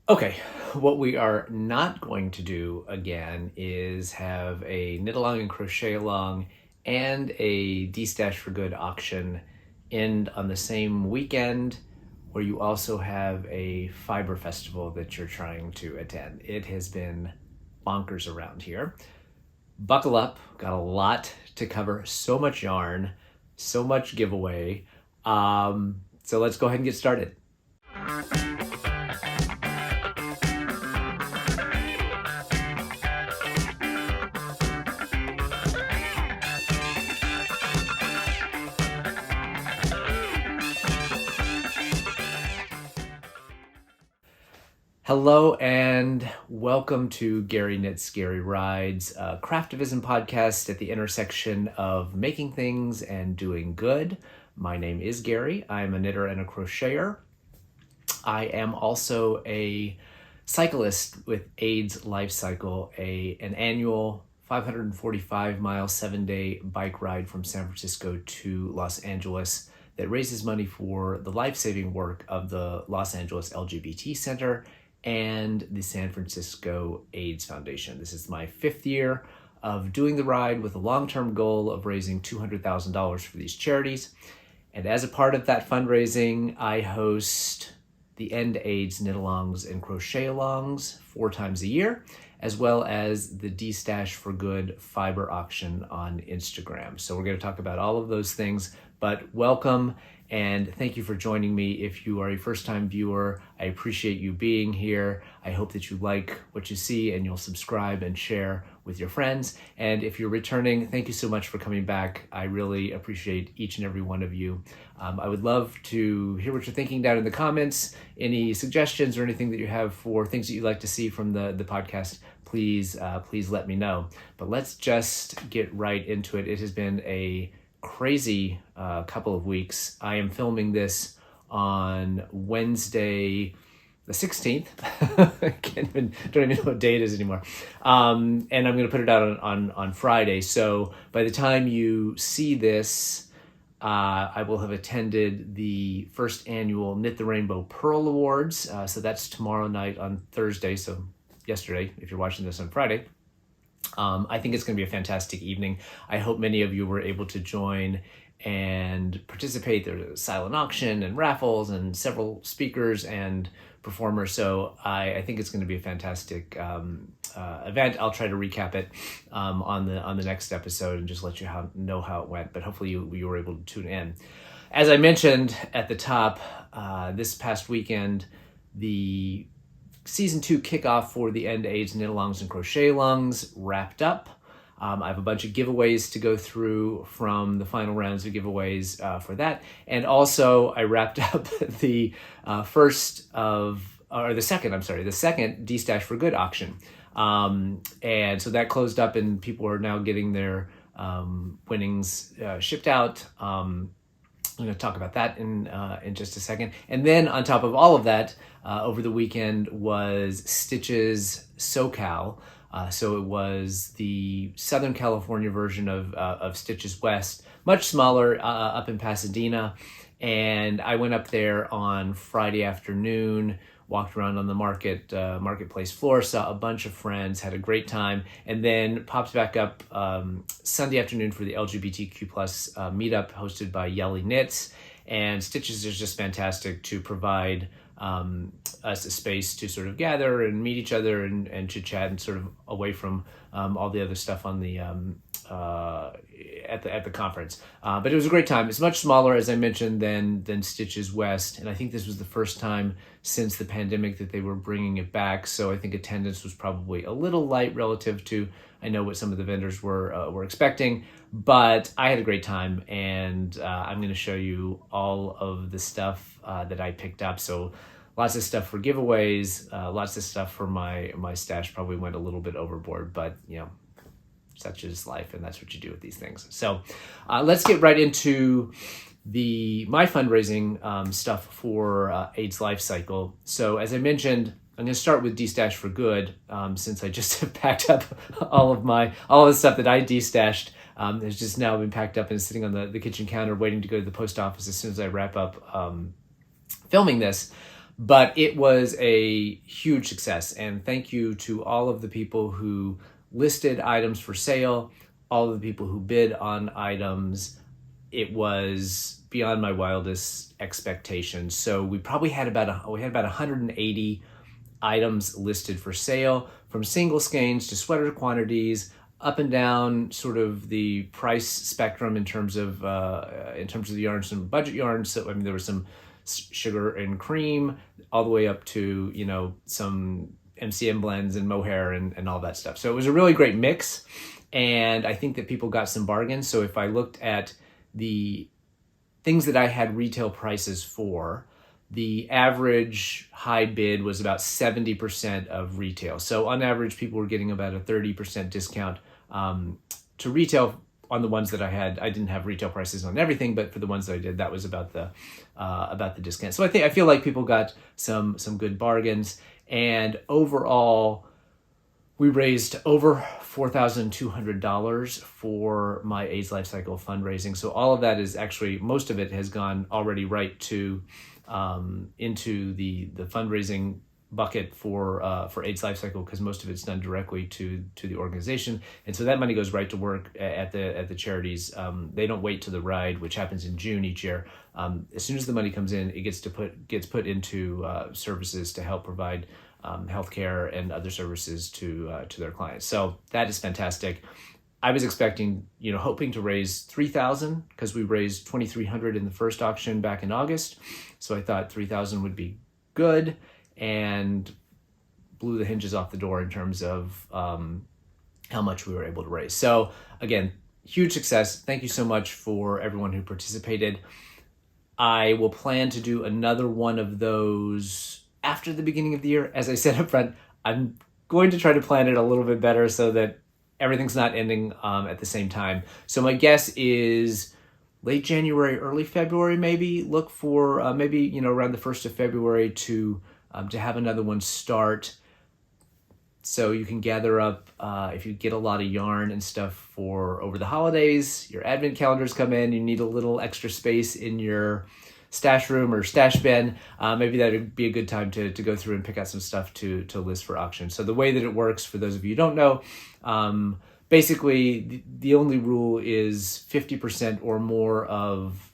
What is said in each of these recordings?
Okay, what we are not going to do again is have a Knitalong and Crochetalong and a D-Stash for Good auction end on the same weekend, where you also have a fiber festival that you're trying to attend. It has been bonkers around here. Buckle up, got a lot to cover, so much yarn, so much giveaway. So let's go ahead and get started. Hello and welcome to Gary Knits, Gary Rides, a craftivism podcast at the intersection of making things and doing good. My name is Gary. I'm a knitter and a crocheter. I am also a cyclist with AIDS Lifecycle, an annual 545-mile, 7-day bike ride from San Francisco to Los Angeles that raises money for the life-saving work of the Los Angeles LGBT Center and the San Francisco AIDS Foundation. This is my 5th year of doing the ride with a long-term goal of raising $200,000 for these charities. And as a part of that fundraising, I host the End AIDS Knitalongs and Crochetalongs 4 times a year, as well as the D-Stash for Good fiber auction on Instagram. So we're going to talk about all of those things, but welcome and thank you for joining me. If you are a first-time viewer, I appreciate you being here. I hope that you like what you see and you'll subscribe and share with your friends. And if you're returning, thank you so much for coming back. I really appreciate each and every one of you. I would love to hear what you're thinking down in the comments. Any suggestions or anything that you have for things that you'd like to see from the podcast, please let me know. But let's just get right into it. It has been a crazy couple of weeks. I am filming this on Wednesday the 16th. I don't even know what day it is anymore. And I'm going to put it out on Friday. So by the time you see this, I will have attended the first annual Knit the Rainbow Pearl Awards. So that's tomorrow night on Thursday. So yesterday, if you're watching this on Friday. I think it's going to be a fantastic evening. I hope many of you were able to join and participate. There's a silent auction and raffles and several speakers and performers. So I think it's going to be a fantastic event. I'll try to recap it on the next episode and just let you know how it went. But hopefully you were able to tune in. As I mentioned at the top, this past weekend, the Season 2 kickoff for the End AIDS Knitalongs and Crochetalongs wrapped up. I have a bunch of giveaways to go through from the final rounds of giveaways for that. And also I wrapped up the second D-Stash for Good auction. And so that closed up and people are now getting their winnings shipped out. I'm going to talk about that in just a second. And then on top of all of that, over the weekend was Stitch's SoCal. So it was the Southern California version of Stitch's West, much smaller, up in Pasadena. And I went up there on Friday afternoon, walked around on the marketplace floor, saw a bunch of friends, had a great time, and then popped back up Sunday afternoon for the LGBTQ plus meetup hosted by Yelly Knits. And Stitches is just fantastic to provide us a space to sort of gather and meet each other and chit chat and sort of away from all the other stuff on the at the conference. But it was a great time. It's much smaller, as I mentioned, than Stitches West, and I think this was the first time since the pandemic that they were bringing it back. So I think attendance was probably a little light relative to I know what some of the vendors were expecting, but I had a great time, and I'm going to show you all of the stuff that I picked up. So lots of stuff for giveaways, lots of stuff for my stash. Probably went a little bit overboard, but you know, such is life, and that's what you do with these things. So let's get right into my fundraising stuff for AIDS Lifecycle. So as I mentioned, I'm going to start with D-Stash for Good, since I just have packed up all of the stuff that I D-stashed. It's just now been packed up and sitting on the kitchen counter waiting to go to the post office as soon as I wrap up filming this. But it was a huge success, and thank you to all of the people who listed items for sale, all of the people who bid on items. It was beyond my wildest expectations. So we probably had about 180 items listed for sale, from single skeins to sweater quantities, up and down sort of the price spectrum in terms of the yarns, some budget yarns. So I mean, there was some sugar and cream, all the way up to, you know, some MCM blends and mohair and all that stuff. So it was a really great mix, and I think that people got some bargains. So if I looked at the things that I had retail prices for, the average high bid was about 70% of retail. So on average, people were getting about a 30% discount to retail on the ones that I had. I didn't have retail prices on everything, but for the ones that I did, that was about the discount. So I feel like people got some good bargains, and overall, we raised over $4,200 for my AIDS Lifecycle fundraising. So all of that is actually, most of it has gone already right to into the fundraising bucket for AIDS Lifecycle, because most of it's done directly to the organization, and so that money goes right to work at the charities. They don't wait to the ride, which happens in June each year. As soon as the money comes in, it gets put into services to help provide healthcare and other services to their clients. So that is fantastic. I was expecting, hoping to raise $3,000, because we raised $2,300 in the first auction back in August. So I thought $3,000 would be good, and blew the hinges off the door in terms of how much we were able to raise. So again, huge success. Thank you so much for everyone who participated. I will plan to do another one of those after the beginning of the year. As I said up front, I'm going to try to plan it a little bit better so that everything's not ending at the same time. So my guess is late January, early February, maybe. Look for maybe around the 1st of February to have another one start, so you can gather up if you get a lot of yarn and stuff for over the holidays. Your advent calendars come in, you need a little extra space in your stash room or stash bin. Maybe that would be a good time to go through and pick out some stuff to list for auction. So the way that it works, for those of you who don't know, basically the only rule is 50% or more of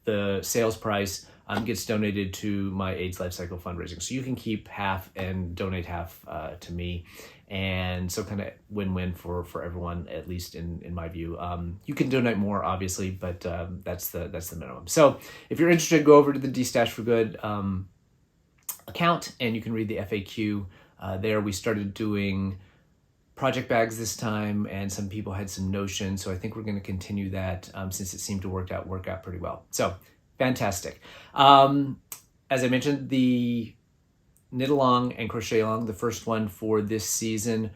the sales price gets donated to my AIDS Lifecycle fundraising. So you can keep half and donate half to me. And so kind of win-win for everyone, at least in my view. You can donate more, obviously, but that's the minimum. So if you're interested, go over to the D-Stash for Good account, and you can read the FAQ there. We started doing project bags this time, and some people had some notions. So I think we're going to continue that since it seemed to work out pretty well. So fantastic. As I mentioned, the Knitalong and Crochetalong, the first one for this season,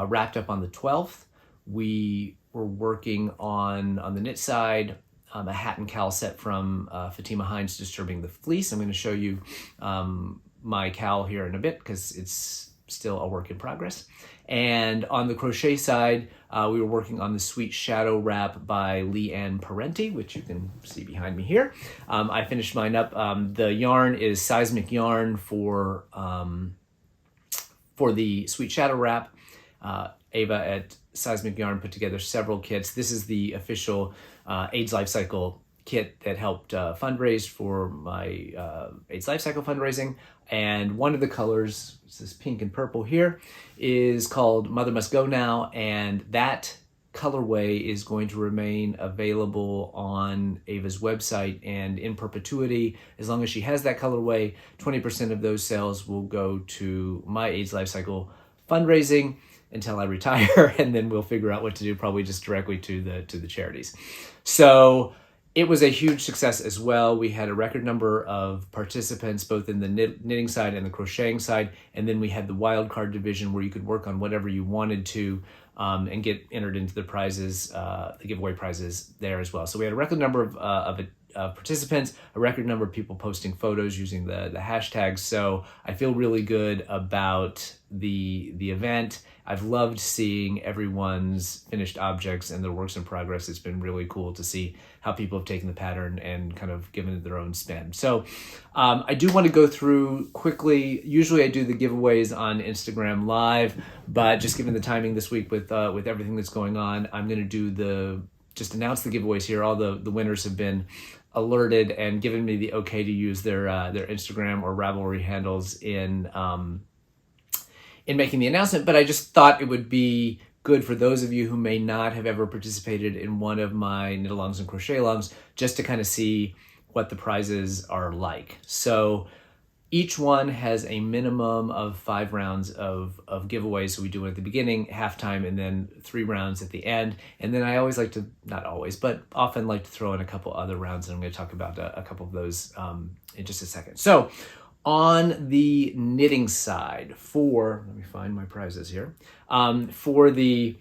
wrapped up on the 12th. We were working on the knit side, a hat and KAL set from Fatima Hines, Disturbing the Fleece. I'm going to show you my KAL here in a bit, because it's still a work in progress. And on the crochet side, we were working on the Sweet Shadow Wrap by Leanne Parenti, which you can see behind me here. I finished mine up. The yarn is Seismic yarn for the Sweet Shadow Wrap. Ava at Seismic Yarn put together several kits. This is the official AIDS Lifecycle kit that helped fundraise for my AIDS Lifecycle fundraising. And one of the colors, this is pink and purple here, is called Mother Must Go Now, and that colorway is going to remain available on Ava's website and in perpetuity. As long as she has that colorway, 20% of those sales will go to my AIDS Lifecycle fundraising until I retire, and then we'll figure out what to do, probably just directly to the charities. So it was a huge success as well. We had a record number of participants, both in the knitting side and the crocheting side. And then we had the wildcard division, where you could work on whatever you wanted to and get entered into the prizes, the giveaway prizes there as well. So we had a record number of participants, a record number of people posting photos using the hashtags. So I feel really good about the event. I've loved seeing everyone's finished objects and their works in progress. It's been really cool to see how people have taken the pattern and kind of given it their own spin. So I do want to go through quickly. Usually I do the giveaways on Instagram Live, but just given the timing this week with everything that's going on, I'm going to just announce the giveaways here. All the winners have been alerted and given me the okay to use their Instagram or Ravelry handles in making the announcement, but I just thought it would be good for those of you who may not have ever participated in one of my Knitalongs and Crochetalongs, just to kind of see what the prizes are like. So each one has a minimum of 5 rounds of giveaways. So we do it at the beginning, halftime, and then 3 rounds at the end. And then I always like to, not always, but often like to throw in a couple other rounds, and I'm going to talk about a couple of those in just a second. So on the knitting side, let me find my prizes here. For the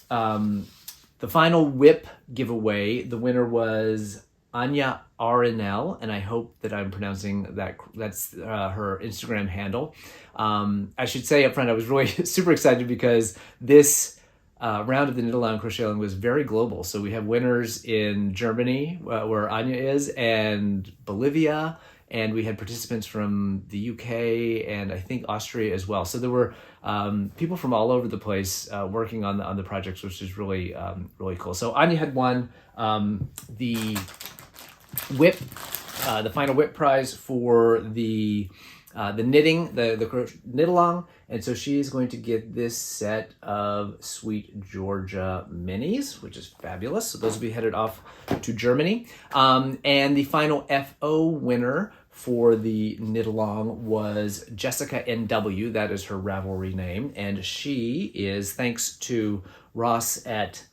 final whip giveaway, the winner was Anya RNL, and I hope that I'm pronouncing that's her Instagram handle. I should say up front, I was really super excited because this round of the Knitalong Crochetalong was very global. So we have winners in Germany, where Anya is, and Bolivia, and we had participants from the UK and I think Austria as well. So there were people from all over the place working on the projects, which is really really cool. So Anya had won the whip, the final whip prize for the knitting, the Knitalong, and so she is going to get this set of Sweet Georgia minis, which is fabulous. So those will be headed off to Germany. And the final FO winner for the Knitalong was Jessica NW. That is her Ravelry name, and she is, thanks to Ross at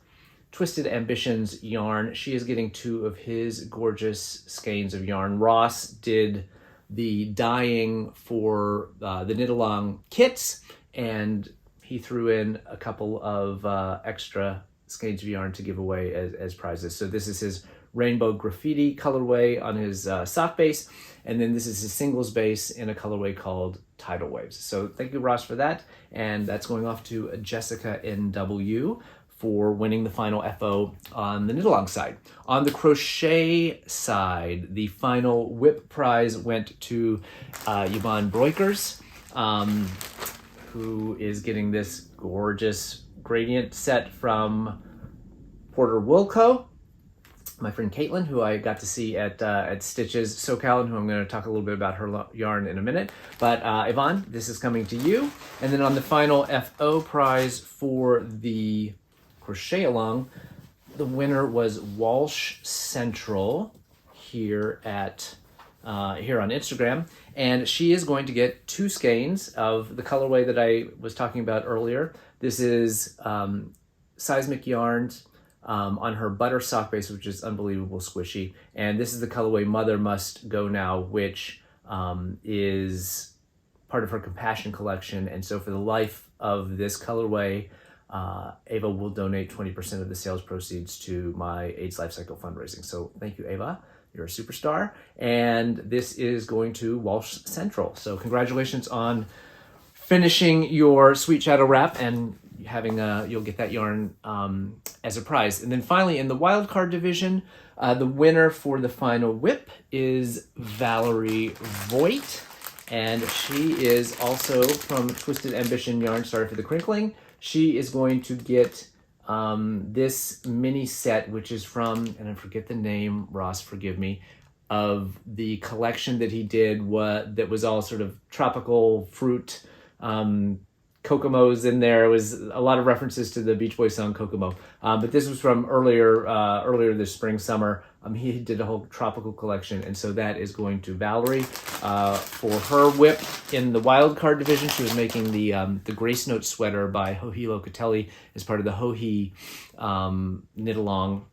Twisted Ambitions Yarn, she is getting 2 of his gorgeous skeins of yarn. Ross did the dyeing for the Knitalong kits, and he threw in a couple of extra skeins of yarn to give away as prizes. So this is his rainbow graffiti colorway on his sock base, and then this is his singles base in a colorway called Tidal Waves. So thank you, Ross, for that, and that's going off to Jessica NW for winning the final FO on the Knitalong side. On the crochet side, the final whip prize went to Yvonne Broikers, who is getting this gorgeous gradient set from Porter Wool Co. My friend Caitlin, who I got to see at Stitches SoCal, and who I'm going to talk a little bit about her yarn in a minute. But Yvonne, this is coming to you. And then on the final FO prize for the Crochetalong, the winner was Walsh Central here on Instagram, and she is going to get 2 skeins of the colorway that I was talking about earlier. This is Seismic Yarns on her butter sock base, which is unbelievable squishy, and this is the colorway Mother Must Go Now, which is part of her Compassion collection. And so for the life of this colorway, Ava will donate 20% of the sales proceeds to my AIDS Lifecycle fundraising. So thank you, Ava. You're a superstar. And this is going to Walsh Central. So congratulations on finishing your Sweet Shadow wrap and having you'll get that yarn as a prize. And then finally, in the wildcard division, the winner for the final whip is Valerie Voigt. And she is also from Twisted Ambition Yarn. Sorry for the crinkling. She is going to get this mini set, which is from, and I forget the name, Ross, forgive me, of the collection that he did, that was all sort of tropical fruit, Kokomo's in there. It was a lot of references to the Beach Boys song Kokomo. But this was from earlier this spring, summer. He did a whole tropical collection, and so that is going to Valerie for her whip. In the wild card division, she was making the Grace Note sweater by Hohi Locatelli as part of the Hohi Knitalong.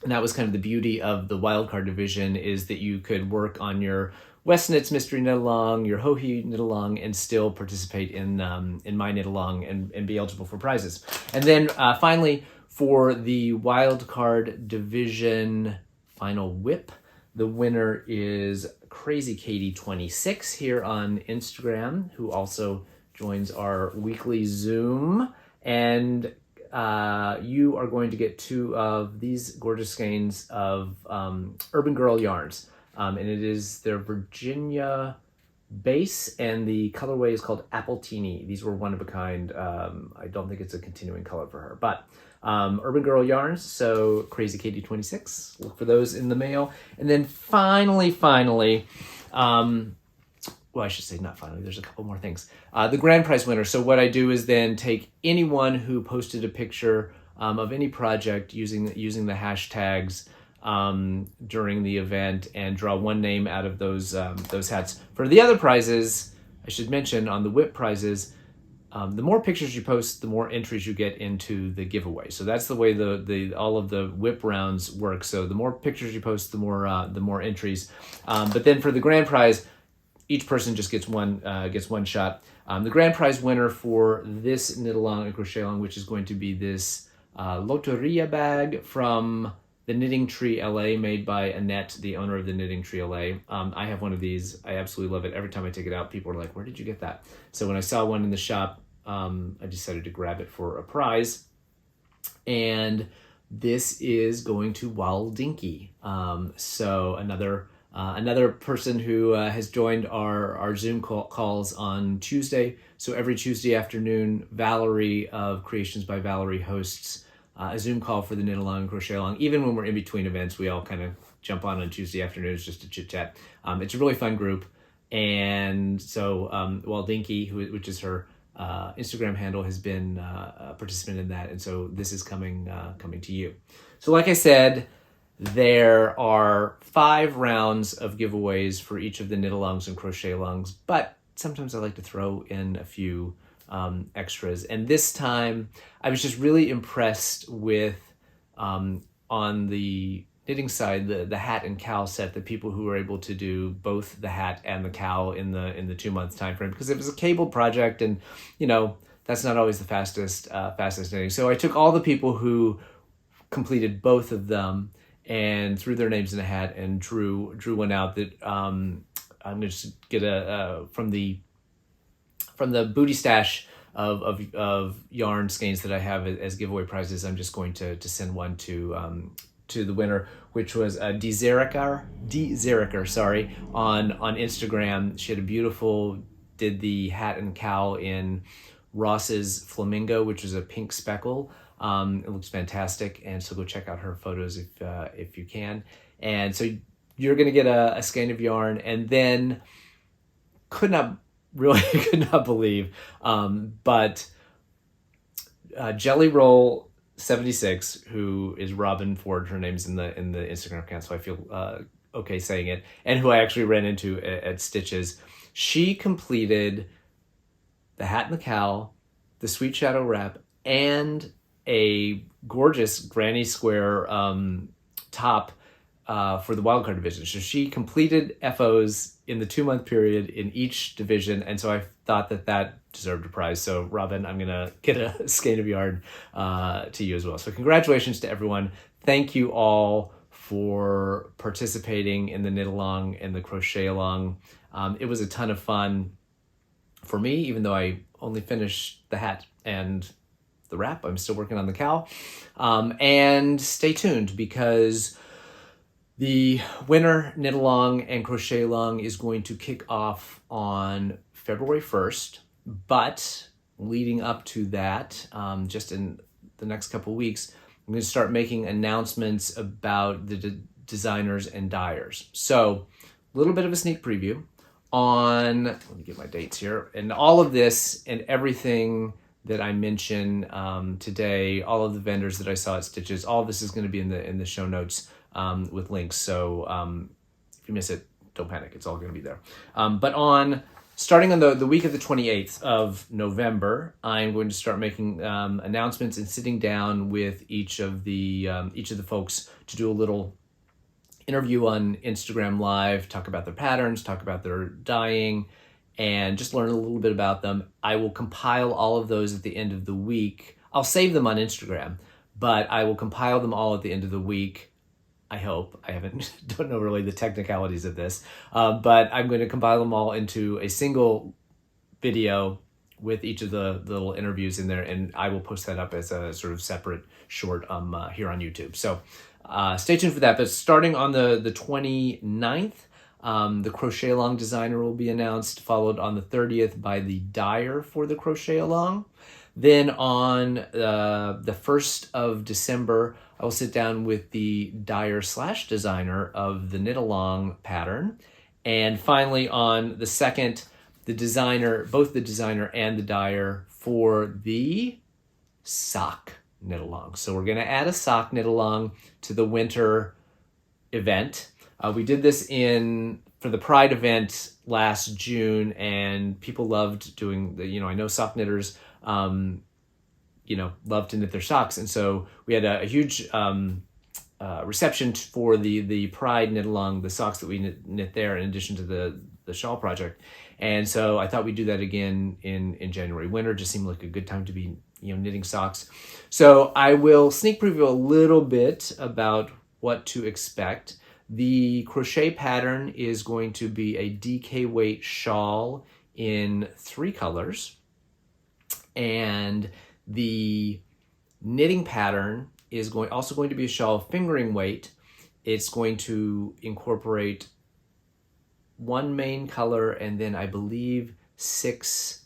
And that was kind of the beauty of the wild card division, is that you could work on your West Knits Mystery Knitalong, your Hohi Knitalong, and still participate in my Knitalong and be eligible for prizes. And then finally, for the wild card division final whip, The winner is Crazy Katie 26 here on Instagram, who also joins our weekly Zoom. And you are going to get 2 of these gorgeous skeins of Urban Girl yarns. And it is their Virginia base, and the colorway is called Apple Teeny. These were one of a kind. I don't think it's a continuing color for her, but Urban Girl yarns. So Crazy Katie 26. Look for those in the mail. And then finally, well, I should say not finally. There's a couple more things. The grand prize winner. So what I do is then take anyone who posted a picture of any project using the hashtags during the event and draw one name out of those hats. For the other prizes, I should mention on the whip prizes, the more pictures you post, the more entries you get into the giveaway. So that's the way the all of the whip rounds work. So the more pictures you post, the more entries. But then for the grand prize, each person just gets one shot. The grand prize winner for this Knitalong and Crochetalong, which is going to be this Loteria bag from the Knitting Tree LA, made by Annette, the owner of the Knitting Tree LA. I have one of these. I absolutely love it. Every time I take it out, people are like, "Where did you get that?" So when I saw one in the shop, I decided to grab it for a prize. And this is going to Wild Dinky. So another person who has joined our Zoom calls on Tuesday. So every Tuesday afternoon, Valerie of Creations by Valerie hosts a Zoom call for the Knitalong and Crochetalong. Even when we're in between events, we all kind of jump on Tuesday afternoons just to chit chat. It's a really fun group. And so Waldinky, which is her Instagram handle, has been a participant in that. And so this is coming to you. So like I said, there are 5 rounds of giveaways for each of the Knitalongs and Crochetalongs, but sometimes I like to throw in a few extras. And this time I was just really impressed with, on the knitting side, the hat and cowl set, the people who were able to do both the hat and the cowl in the 2-month time frame, because it was a cabled project, and that's not always the fastest knitting. So I took all the people who completed both of them and threw their names in a hat and drew one out that I'm going to just get from the booty stash of yarn skeins that I have as giveaway prizes. I'm just going to send one to the winner, which was Designer+Dyer, on Instagram. She had did the hat and cowl in Ross's Flamingo, which is a pink speckle. It looks fantastic, and so go check out her photos if you can. And so you're going to get a skein of yarn, and then could not believe, but Jelly Roll 76, who is Robin Ford, her name's in the Instagram account, so I feel okay saying it, and who I actually ran into at Stitches. She completed the hat and the cowl, the Sweet Shadow wrap, and a gorgeous granny square top for the wildcard division. So she completed FOs in the 2-month period in each division, and so I thought that deserved a prize. So Robin, I'm gonna get a skein of yarn to you as well. So congratulations to everyone. Thank you all for participating in the Knitalong and the Crochetalong. It was a ton of fun for me, even though I only finished the hat and the wrap. I'm still working on the cowl. And stay tuned, because the winter Knitalong and Crochetalong is going to kick off on February 1st, but leading up to that, just in the next couple of weeks, I'm going to start making announcements about the designers and dyers. So a little bit of a sneak preview on, let me get my dates here, and all of this and everything that I mention today, all of the vendors that I saw at Stitches, all of this is going to be in the show notes with links. So if you miss it, don't panic. It's all going to be there. But starting on the week of the 28th of November, I'm going to start making announcements and sitting down with each of the folks to do a little interview on Instagram Live, talk about their patterns, talk about their dyeing, and just learn a little bit about them. I will compile all of those at the end of the week. I'll save them on Instagram, but I will compile them all at the end of the week I hope. I don't know really the technicalities of this, but I'm going to compile them all into a single video with each of the little interviews in there, and I will post that up as a sort of separate short here on YouTube. So stay tuned for that. But starting on the 29th, the Crochetalong designer will be announced, followed on the 30th by the dyer for the Crochetalong. Then on the 1st of December, I will sit down with the dyer/designer of the Knitalong pattern. And finally on the 2nd, both the designer and the dyer for the sock Knitalong. So we're going to add a sock Knitalong to the winter event. We did this for the Pride event last June, and people loved doing I know sock knitters, love to knit their socks. And so we had a huge reception for the Pride Knitalong, the socks that we knit there, in addition to the shawl project. And so I thought we'd do that again in January. Winter just seemed like a good time to be knitting socks. So I will sneak preview a little bit about what to expect. The crochet pattern is going to be a DK weight shawl in 3 colors. And the knitting pattern is also going to be a shawl fingering weight. It's going to incorporate 1 main color and then I believe 6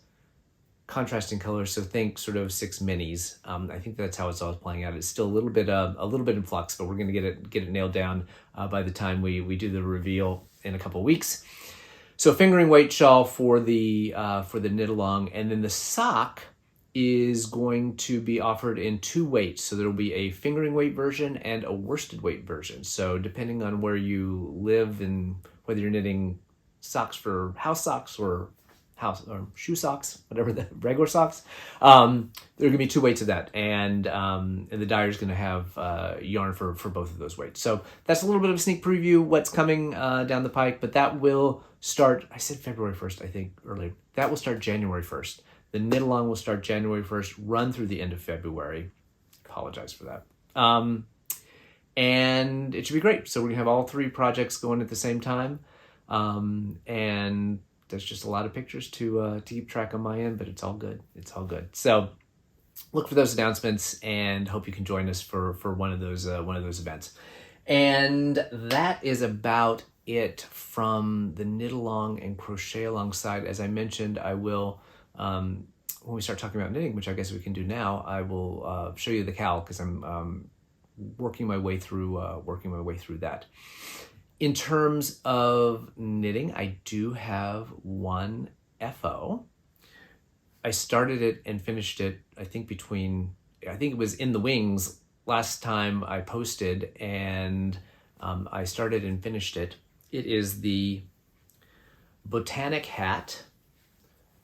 contrasting colors. So think sort of 6 minis. I think that's how it's all playing out. It's still a little bit in flux, but we're going to get it nailed down by the time we do the reveal in a couple weeks. So fingering weight shawl for the Knitalong, and then the sock is going to be offered in 2 weights. So there'll be a fingering weight version and a worsted weight version. So depending on where you live and whether you're knitting socks for house socks or shoe socks, whatever, the regular socks, there are going to be 2 weights of that. And the dyer's going to have yarn for both of those weights. So that's a little bit of a sneak preview what's coming down the pike, but that will start, I said February 1st, I think earlier. That will start January 1st. The Knitalong will start January 1st, run through the end of February. Apologize for that. And it should be great. So we're going to have all 3 projects going at the same time. And there's just a lot of pictures to keep track on my end, but it's all good. It's all good. So look for those announcements and hope you can join us for one of those events. And that is about it from the Knitalong and Crochetalong side. As I mentioned, I will, when we start talking about knitting, which I guess we can do now, I will show you the KAL because I'm working my way through that. In terms of knitting, I do have one FO. I started it and finished it, I think it was in the wings last time I posted, and I started and finished it. It is the Botanic hat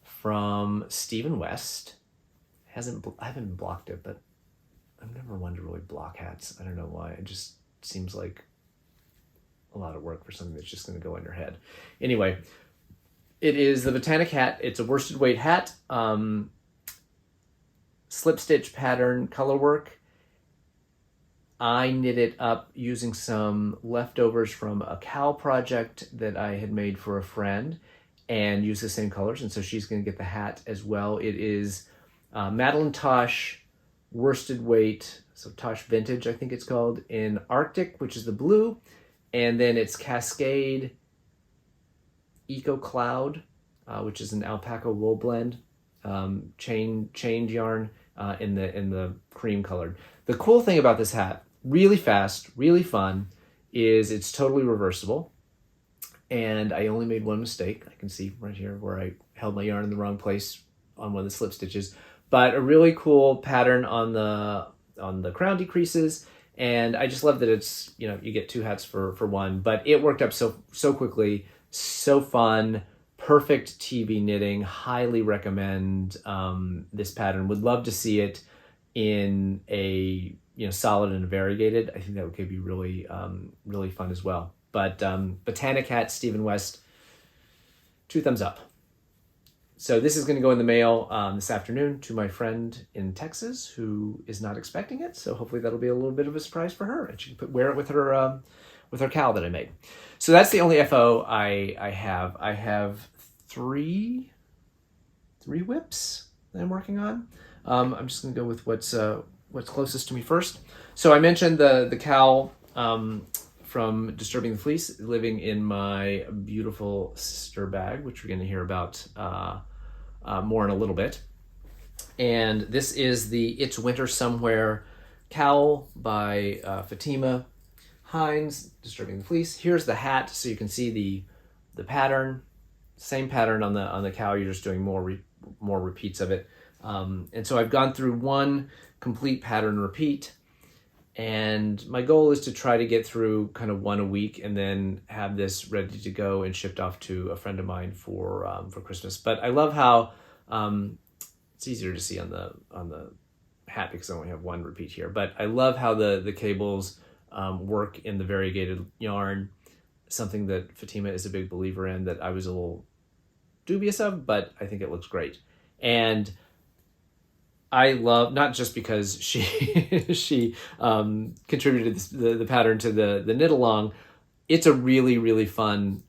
from Stephen West. I haven't blocked it, but I've never wanted to really block hats. I don't know why. It just seems like a lot of work for something that's just going to go in your head. Anyway, it is the Botanic hat. It's a worsted weight hat, slip stitch pattern, color work. I knit it up using some leftovers from a KAL project that I had made for a friend and use the same colors, and so she's going to get the hat as well. It is Madeline Tosh worsted weight, so Tosh Vintage I think it's called, in Arctic, which is the blue, and then it's Cascade Eco Cloud, which is an alpaca wool blend, chained yarn in the cream colored. The cool thing about this hat, really fast, really fun, is it's totally reversible. And I only made one mistake. I can see right here where I held my yarn in the wrong place on one of the slip stitches. But a really cool pattern on the crown decreases. And I just love that it's, you get 2 hats for one. But it worked up so quickly, so fun, perfect TV knitting. Highly recommend this pattern. Would love to see it in a solid and variegated. I think that could be really really fun as well. But Botanic hat, Stephen West, 2 thumbs up. So this is going to go in the mail this afternoon to my friend in Texas who is not expecting it. So hopefully that'll be a little bit of a surprise for her, and she can wear it with her KAL that I made. So that's the only FO I have. I have three whips that I'm working on. I'm just going to go with what's closest to me first. So I mentioned the KAL from Disturbing the Fleece living in my beautiful sister bag, which we're going to hear about more in a little bit. And this is the It's Winter Somewhere KAL by Fatima Hines, Disturbing the Fleece. Here's the hat, so you can see the pattern. Same pattern on the KAL. You're just doing more repeats of it. And so I've gone through one complete pattern repeat, and my goal is to try to get through kind of one a week and then have this ready to go and shipped off to a friend of mine for Christmas. But I love how it's easier to see on the hat because I only have one repeat here. But I love how the cables work in the variegated yarn, something that Fatima is a big believer in that I was a little dubious of, but I think it looks great. And I love, not just because she contributed the pattern to the Knitalong, it's a really, really fun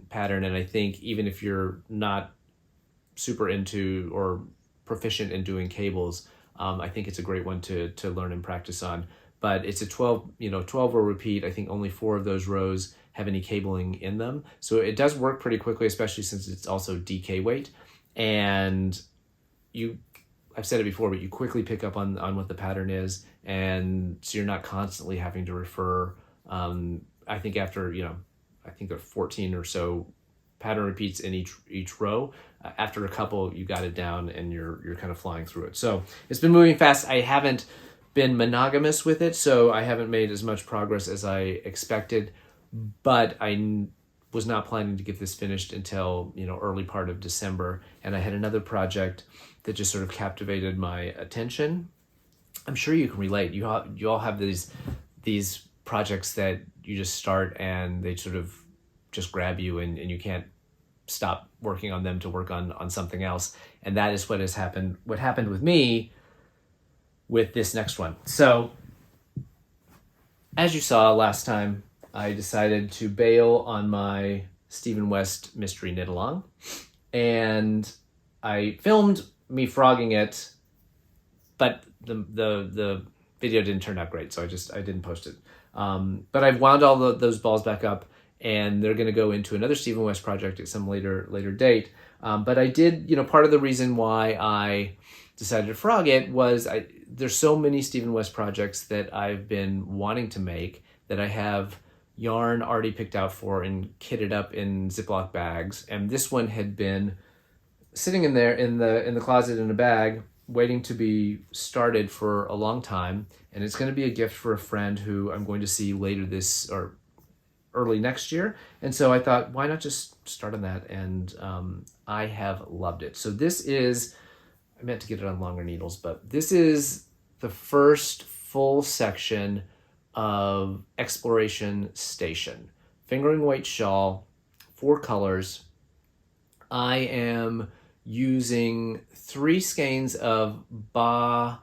pattern. And I think even if you're not super into or proficient in doing cables, I think it's a great one to learn and practice on. But it's a 12 row repeat. I think only 4 of those rows have any cabling in them. So it does work pretty quickly, especially since it's also DK weight. And I've said it before, but you quickly pick up on what the pattern is, and so you're not constantly having to refer. I think after I think there are 14 or so pattern repeats in each row. After a couple, you got it down, and you're kind of flying through it. So it's been moving fast. I haven't been monogamous with it, so I haven't made as much progress as I expected. But I was not planning to get this finished until early part of December, and I had another project that just sort of captivated my attention. I'm sure you can relate. You all have these projects that you just start and they sort of just grab you, and you can't stop working on them to work on something else. And that is what happened with me with this next one. So as you saw last time, I decided to bail on my Stephen West mystery Knitalong, and I filmed me frogging it, but the video didn't turn out great, so I didn't post it. But I've wound all those balls back up, and they're going to go into another Stephen West project at some later date. But I did, part of the reason why I decided to frog it was there's so many Stephen West projects that I've been wanting to make that I have yarn already picked out for and kitted up in Ziploc bags, and this one had been sitting in there in the closet in a bag waiting to be started for a long time, and it's going to be a gift for a friend who I'm going to see later this or early next year. And so I thought, why not just start on that? And I have loved it. So this is, I meant to get it on longer needles, but this is the first full section of Exploration Station. Fingering weight shawl, 4 colors. I am using 3 skeins of BA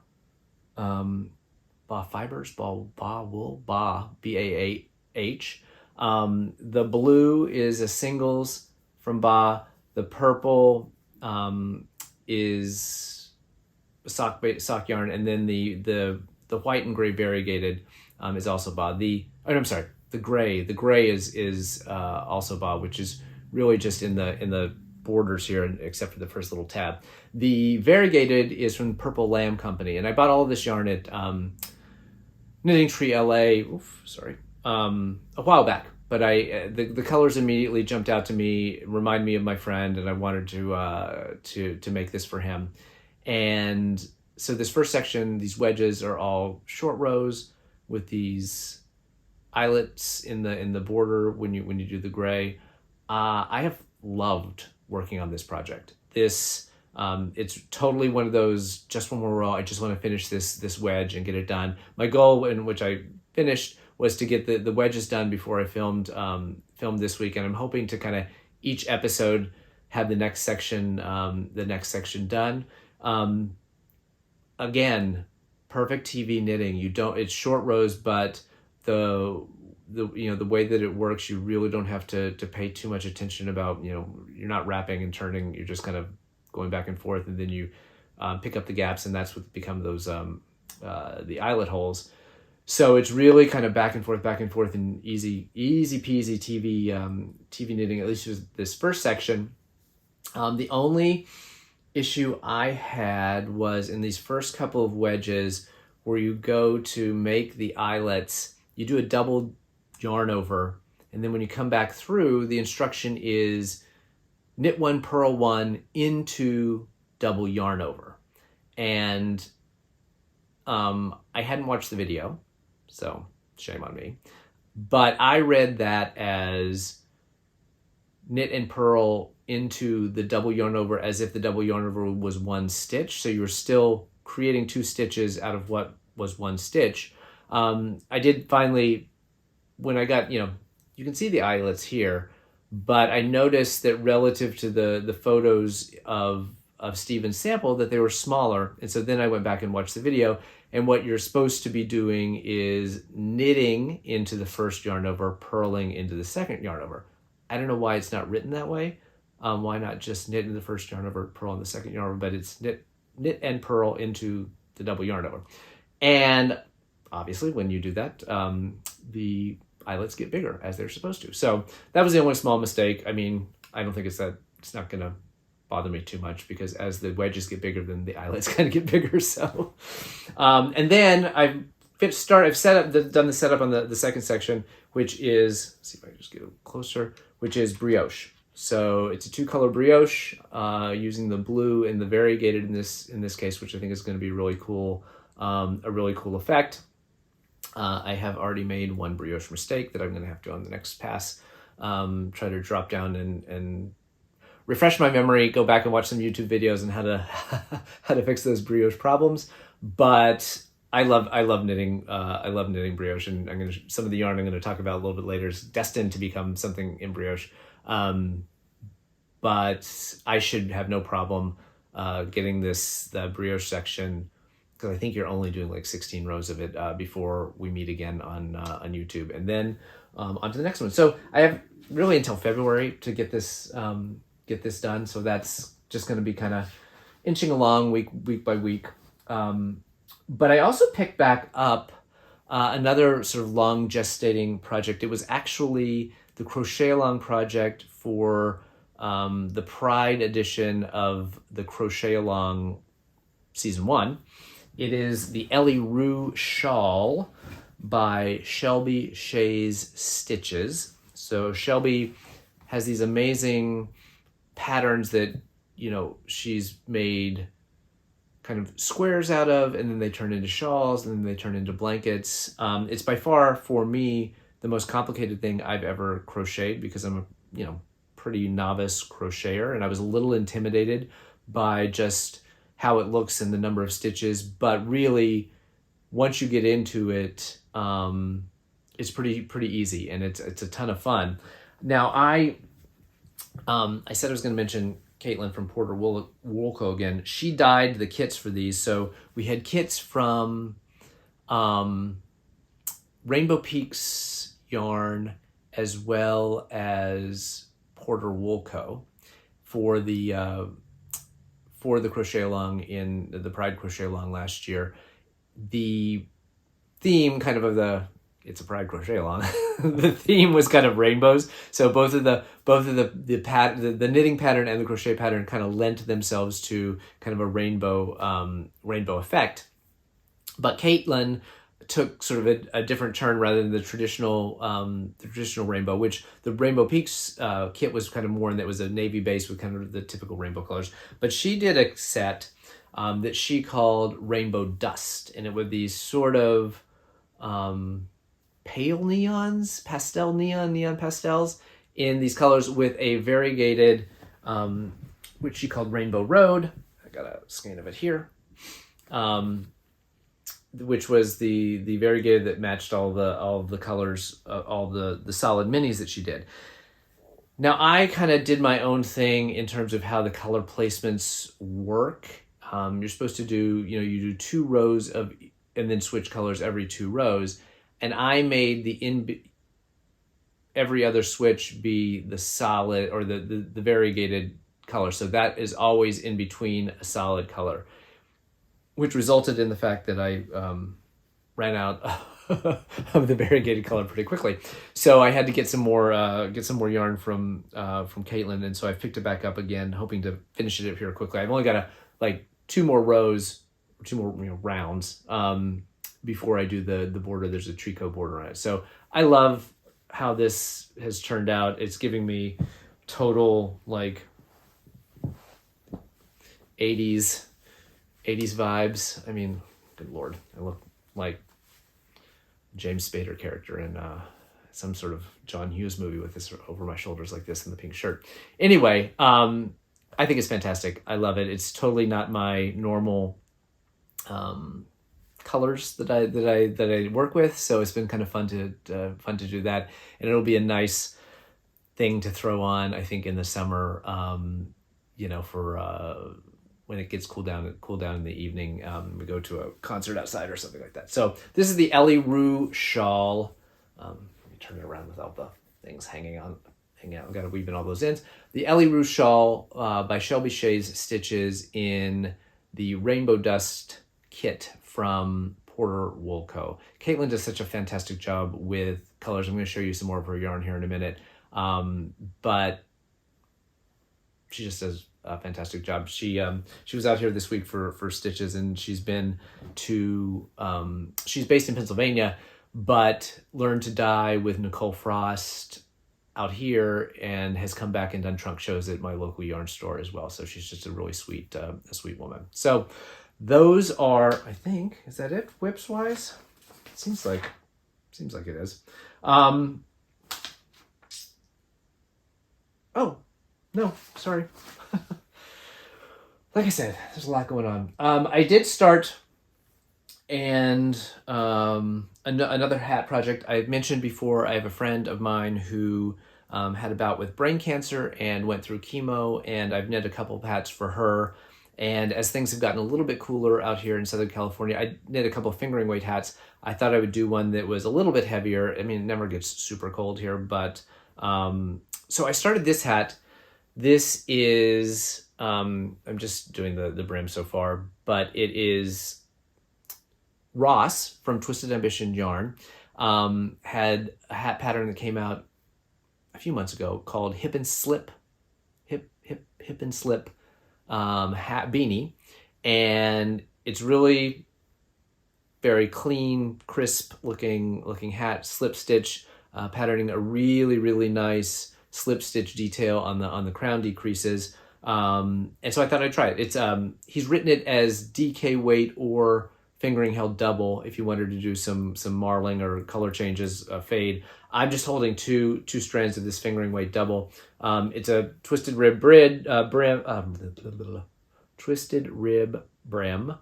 fibers, BA wool, BA, B-A-H. The blue is a singles from BA. The purple is sock yarn, and then the white and gray variegated is also BA. The gray is also BA, which is really just in the borders here, except for the first little tab. The variegated is from Purple Lamb Company, and I bought all of this yarn at Knitting Tree LA. A while back, but the colors immediately jumped out to me, remind me of my friend, and I wanted to make this for him. And so this first section, these wedges are all short rows with these eyelets in the border when you do the gray. I have loved working on this project. It's totally one of those, just one more row, I just want to finish this wedge and get it done. My goal, in which I finished, was to get the wedges done before I filmed this week, and I'm hoping to kind of each episode have the next section done. Again, perfect TV knitting. It's short rows, but the way that it works, you really don't have to pay too much attention about, you're not wrapping and turning, you're just kind of going back and forth, and then you pick up the gaps, and that's what become those the eyelet holes. So it's really kind of back and forth, and easy peasy TV knitting, at least with this first section. The only issue I had was in these first couple of wedges where you go to make the eyelets, you do a double yarn over, and then when you come back through, the instruction is knit 1, purl 1 into double yarn over. And I hadn't watched the video, so shame on me. But I read that as knit and purl into the double yarn over as if the double yarn over was one stitch. So you were still creating 2 stitches out of what was 1 stitch. I did finally, when I got, you can see the eyelets here, but I noticed that relative to the photos of Steven's sample, that they were smaller. And so then I went back and watched the video, and what you're supposed to be doing is knitting into the first yarn over, purling into the second yarn over. I don't know why it's not written that way. Why not just knit in the first yarn over, purl in the second yarn over, but it's knit and purl into the double yarn over. And obviously when you do that, the eyelets get bigger as they're supposed to. So that was the only small mistake. I mean, I don't think it's not going to bother me too much, because as the wedges get bigger, then the eyelets kind of get bigger. So, and then I've done the setup on the second section, which is, let's see if I can just get a little closer, which is brioche. So it's a 2-color brioche, using the blue and the variegated in this case, which I think is going to be really cool, a really cool effect. I have already made one brioche mistake that I'm going to have to, on the next pass, try to drop down and refresh my memory, go back and watch some YouTube videos on how to fix those brioche problems. But I love knitting. I love knitting brioche, and some of the yarn I'm going to talk about a little bit later is destined to become something in brioche. But I should have no problem getting the brioche section, because I think you're only doing like 16 rows of it before we meet again on YouTube, and then on to the next one. So I have really until February to get this done. So that's just going to be kind of inching along week by week. But I also picked back up another sort of long gestating project. It was actually the Crochetalong project for the Pride edition of the Crochetalong Season 1. It is the Ellie Rue shawl by Shelby Shays Stitches. So Shelby has these amazing patterns that, she's made kind of squares out of, and then they turn into shawls, and then they turn into blankets. It's by far, for me, the most complicated thing I've ever crocheted, because I'm a pretty novice crocheter, and I was a little intimidated by just how it looks and the number of stitches. But really, once you get into it, it's pretty easy, and it's a ton of fun. Now I said I was going to mention Caitlin from Porter Woolco again. She dyed the kits for these. So we had kits from Rainbow Peaks yarn as well as Porter Woolco for the Crochetalong in the Pride Crochetalong last year. The theme it's a Pride Crochetalong. The theme was kind of rainbows. So both of the knitting pattern and the crochet pattern kind of lent themselves to kind of a rainbow effect. But Caitlin took sort of a different turn rather than the traditional rainbow, which the Rainbow Peaks kit was kind of more, and that was a navy base with kind of the typical rainbow colors. But she did a set that she called Rainbow Dust, and it would be sort of pale neons, neon pastels in these colors with a variegated, which she called Rainbow Road. I got a skein of it here. Which was the variegated that matched all the colors, all the solid minis that she did. Now I kind of did my own thing in terms of how the color placements work. You're supposed to do, you do 2 rows and then switch colors every 2 rows. And I made every other switch be the solid or the variegated color. So that is always in between a solid color, which resulted in the fact that I ran out of the variegated color pretty quickly. So I had to get some more yarn from Caitlin, and so I picked it back up again, hoping to finish it up here quickly. I've only got like 2 more rows, 2 more rounds before I do the border. There's a tricot border on it. So I love how this has turned out. It's giving me total like 80s vibes. I mean, good Lord, I look like James Spader character in some sort of John Hughes movie with this over my shoulders like this in the pink shirt. Anyway, I think it's fantastic. I love it. It's totally not my normal colors that I work with, so it's been kind of fun to do that, and it'll be a nice thing to throw on, I think, in the summer. For when it gets cool down in the evening, we go to a concert outside or something like that. So this is the Ellie Rue shawl. Let me turn it around with all the things hanging out. I've got to weave in all those ends. The Ellie Rue shawl by Shelby Shea's Stitches in the Rainbow Dust kit from Porter Wool Co. Caitlin does such a fantastic job with colors. I'm going to show you some more of her yarn here in a minute. But she just does a fantastic job. She was out here this week for Stitches, and she's been to she's based in Pennsylvania, but learned to dye with Nicole Frost out here, and has come back and done trunk shows at my local yarn store as well. So she's just a really sweet woman. So those are, I think, is that it whips wise? Seems like it is. Oh no, sorry. Like I said, there's a lot going on. I did start another hat project. I've mentioned before, I have a friend of mine who had a bout with brain cancer and went through chemo, and I've knit a couple of hats for her. And as things have gotten a little bit cooler out here in Southern California, I knit a couple of fingering weight hats. I thought I would do one that was a little bit heavier. I mean, it never gets super cold here, but so I started this hat. This is, I'm just doing the brim so far, but it is Ross from Twisted Ambition Yarn. Had a hat pattern that came out a few months ago called Hip and Slip hat beanie, and it's really very clean, crisp looking hat, slip stitch, patterning a really nice slip stitch detail on the crown decreases. And so I thought I'd try it. It's he's written it as DK weight or fingering held double if you wanted to do some marling or color changes, fade. I'm just holding two strands of this fingering weight double. It's a twisted rib twisted rib brim,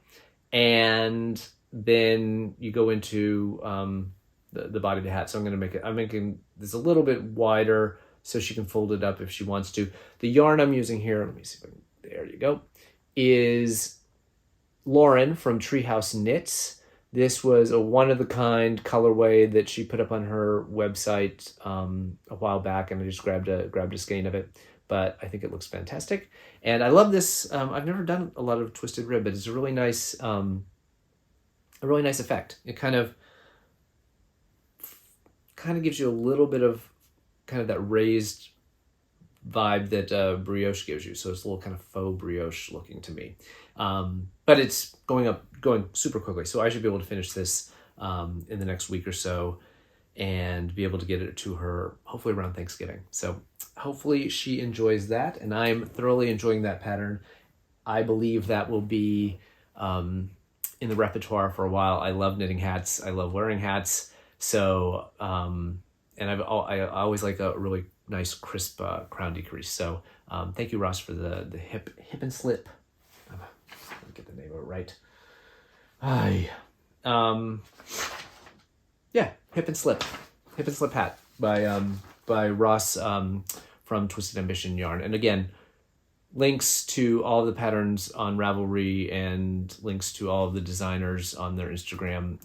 and then you go into the body of the hat. So I'm making this a little bit wider so she can fold it up if she wants to. The yarn I'm using here, let me see if I can, there you go, is Lauren from Treehouse Knits. This was a one-of-the-kind colorway that she put up on her website a while back, and I just grabbed a skein of it. But I think it looks fantastic, and I love this. I've never done a lot of twisted rib, but it's a really nice effect. It kind of gives you a little bit of kind of that raised vibe that brioche gives you. So it's a little kind of faux brioche looking to me. But it's going super quickly. So I should be able to finish this in the next week or so and be able to get it to her hopefully around Thanksgiving. So hopefully she enjoys that, and I'm thoroughly enjoying that pattern. I believe that will be in the repertoire for a while. I love knitting hats. I love wearing hats. So, and I always like a really nice crisp crown decrease. So thank you, Ross, for the hip and slip. Let me get the name of it right. Yeah, hip and slip hat by Ross from Twisted Ambition yarn. And again, links to all of the patterns on Ravelry and links to all of the designers on their Instagram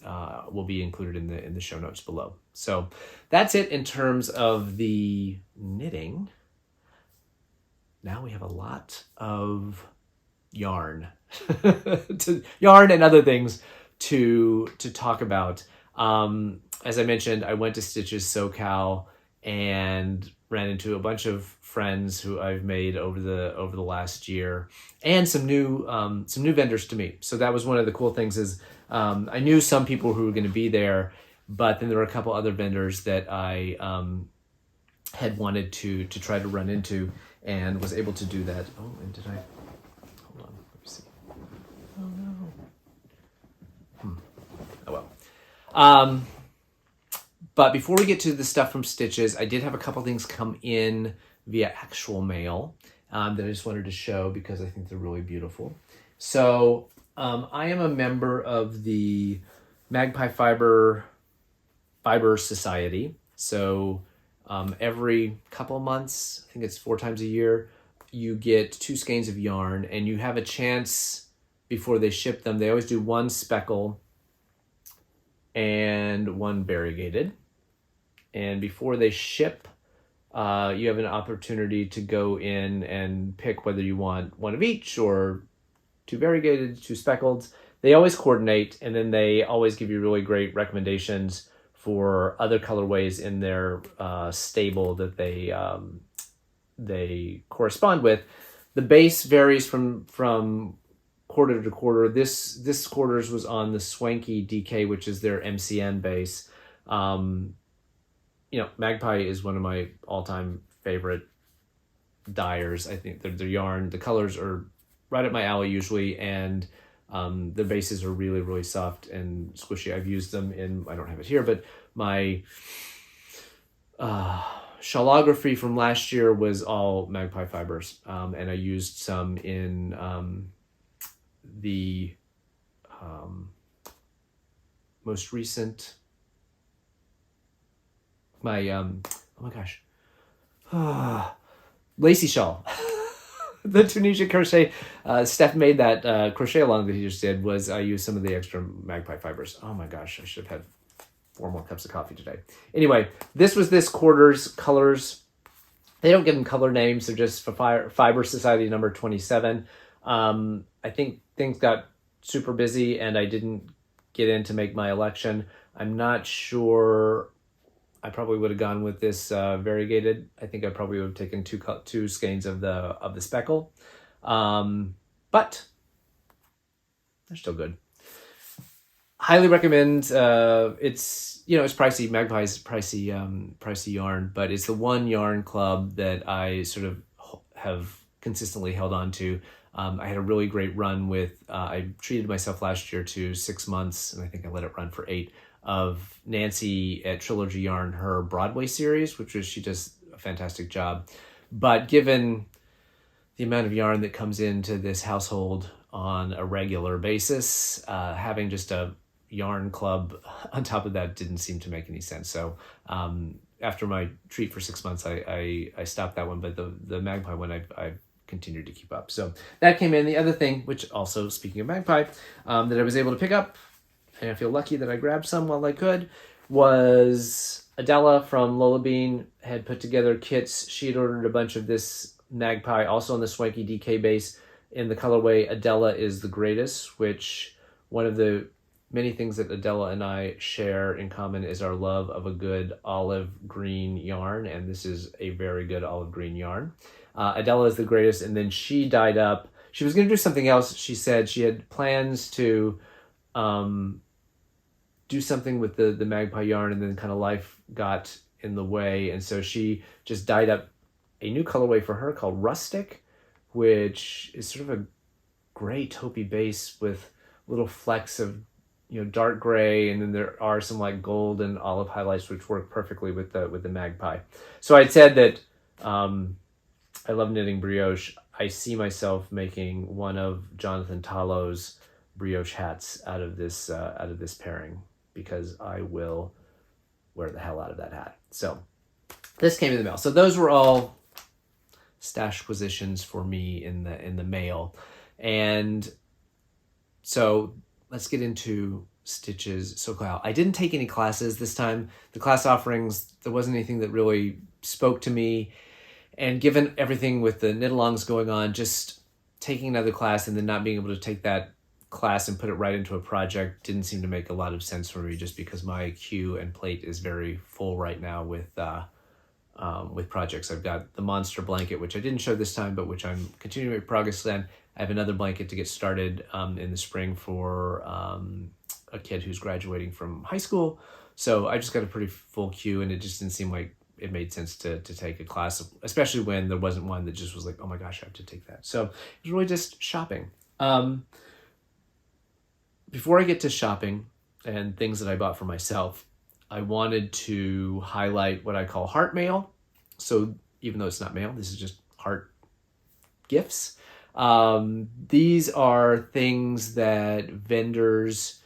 will be included in the show notes below. So that's it in terms of the knitting. Now we have a lot of yarn, yarn and other things to talk about. As I mentioned, I went to Stitches SoCal and ran into a bunch of friends who I've made over the last year, and some new vendors to meet. So that was one of the cool things is I knew some people who were going to be there, but then there were a couple other vendors that I had wanted to try to run into, and was able to do that. Oh, and did I? Hold on, let me see. Oh no. Oh well. But before we get to the stuff from Stitches, I did have a couple things come in via actual mail that I just wanted to show because I think they're really beautiful. So I am a member of the Magpie Fiber Society. So every couple of months, I think it's 4 times a year, you get 2 skeins of yarn, and you have a chance before they ship them. They always do 1 speckle and 1 variegated. And before they ship, you have an opportunity to go in and pick whether you want 1 of each or 2 variegated, 2 speckled. They always coordinate, and then they always give you really great recommendations for other colorways in their stable that they correspond with. The base varies from quarter to quarter. This quarter's was on the Swanky DK, which is their MCN base. Magpie is one of my all-time favorite dyers. I think their yarn, the colors are right up my alley usually, and the bases are really, really soft and squishy. I've used them in, I don't have it here, but my shawlography from last year was all Magpie fibers, and I used some in the most recent, oh my gosh, lacy shawl. The Tunisia crochet, Steph made that Crochetalong that he just did. I used some of the extra Magpie fibers. Oh my gosh, I should have had 4 more cups of coffee today. Anyway, this was this quarter's colors. They don't give them color names. They're just for Fiber Society number 27. I think things got super busy and I didn't get in to make my election. I'm not sure. I probably would have gone with this variegated. I think I probably would have taken 2 skeins of the speckle, but they're still good. Highly recommend. It's pricey. Magpie's pricey yarn, but it's the one yarn club that I sort of have consistently held on to. I had a really great run with. I treated myself last year to 6 months, and I think I let it run for 8. Of Nancy at Trilogy Yarn, her Broadway series, she does a fantastic job. But given the amount of yarn that comes into this household on a regular basis, having just a yarn club on top of that didn't seem to make any sense. So after my treat for 6 months, I stopped that one, but the Magpie one I continued to keep up. So that came in. The other thing, which also, speaking of Magpie, that I was able to pick up, and I feel lucky that I grabbed some while I could, was Adela from Lola Bean had put together kits. She had ordered a bunch of this Magpie, also on the Swanky DK base, in the colorway Adela is the Greatest, which one of the many things that Adela and I share in common is our love of a good olive green yarn, and this is a very good olive green yarn. Adela is the Greatest, and then she dyed up. She was going to do something else. She said she had plans to do something with the Magpie yarn, and then kind of life got in the way. And so she just dyed up a new colorway for her called Rustic, which is sort of a gray taupey base with little flecks of dark gray, and then there are some like gold and olive highlights which work perfectly with the Magpie. So I'd said that I love knitting brioche. I see myself making one of Jonathan Tallow's brioche hats out of this pairing, because I will wear the hell out of that hat. So this came in the mail. So those were all stash positions for me in the mail. And so let's get into stitches SoCal. I didn't take any classes this time. The class offerings, there wasn't anything that really spoke to me. And given everything with the Knitalongs going on, just taking another class and then not being able to take that class and put it right into a project didn't seem to make a lot of sense for me, just because my queue and plate is very full right now with projects. I've got the monster blanket, which I didn't show this time, but which I'm continuing to make progress on. I have another blanket to get started in the spring for a kid who's graduating from high school. So I just got a pretty full queue, and it just didn't seem like it made sense to take a class, especially when there wasn't one that just was like, oh my gosh, I have to take that. So it was really just shopping. Before I get to shopping and things that I bought for myself, I wanted to highlight what I call heart mail. So even though it's not mail, this is just heart gifts. These are things that vendors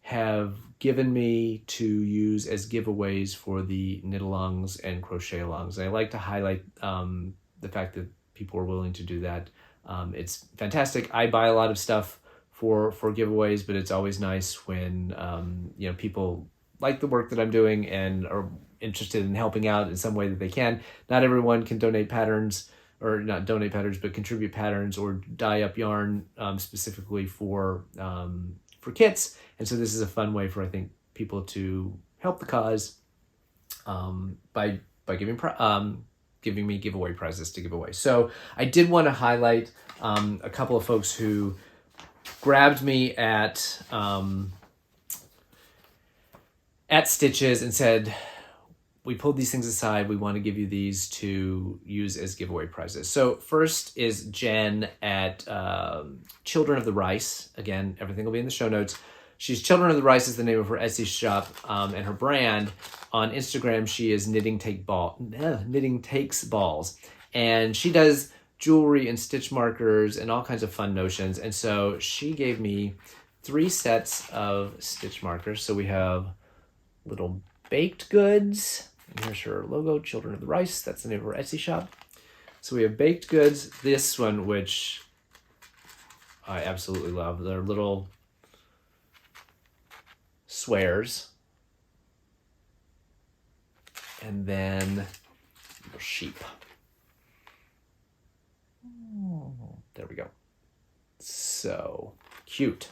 have given me to use as giveaways for the Knitalongs and Crochetalongs. And I like to highlight the fact that people are willing to do that. It's fantastic. I buy a lot of stuff for giveaways, but it's always nice when people like the work that I'm doing and are interested in helping out in some way that they can. Not everyone can donate patterns, or not donate patterns, but contribute patterns or dye up yarn specifically for kits. And so this is a fun way for, I think, people to help the cause by giving me giveaway prizes to give away. So I did want to highlight a couple of folks who grabbed me at Stitches and said, we pulled these things aside. We want to give you these to use as giveaway prizes. So first is Jen at Children of the Rice. Again, everything will be in the show notes. She's Children of the Rice is the name of her Etsy shop, and her brand on Instagram, she is Knitting Takes Balls. And she does jewelry and stitch markers and all kinds of fun notions. And so she gave me 3 sets of stitch markers. So we have little baked goods. And here's her logo, Children of the Rice. That's the name of her Etsy shop. So we have baked goods. This one, which I absolutely love. They're little swears. And then little sheep. There we go. So cute.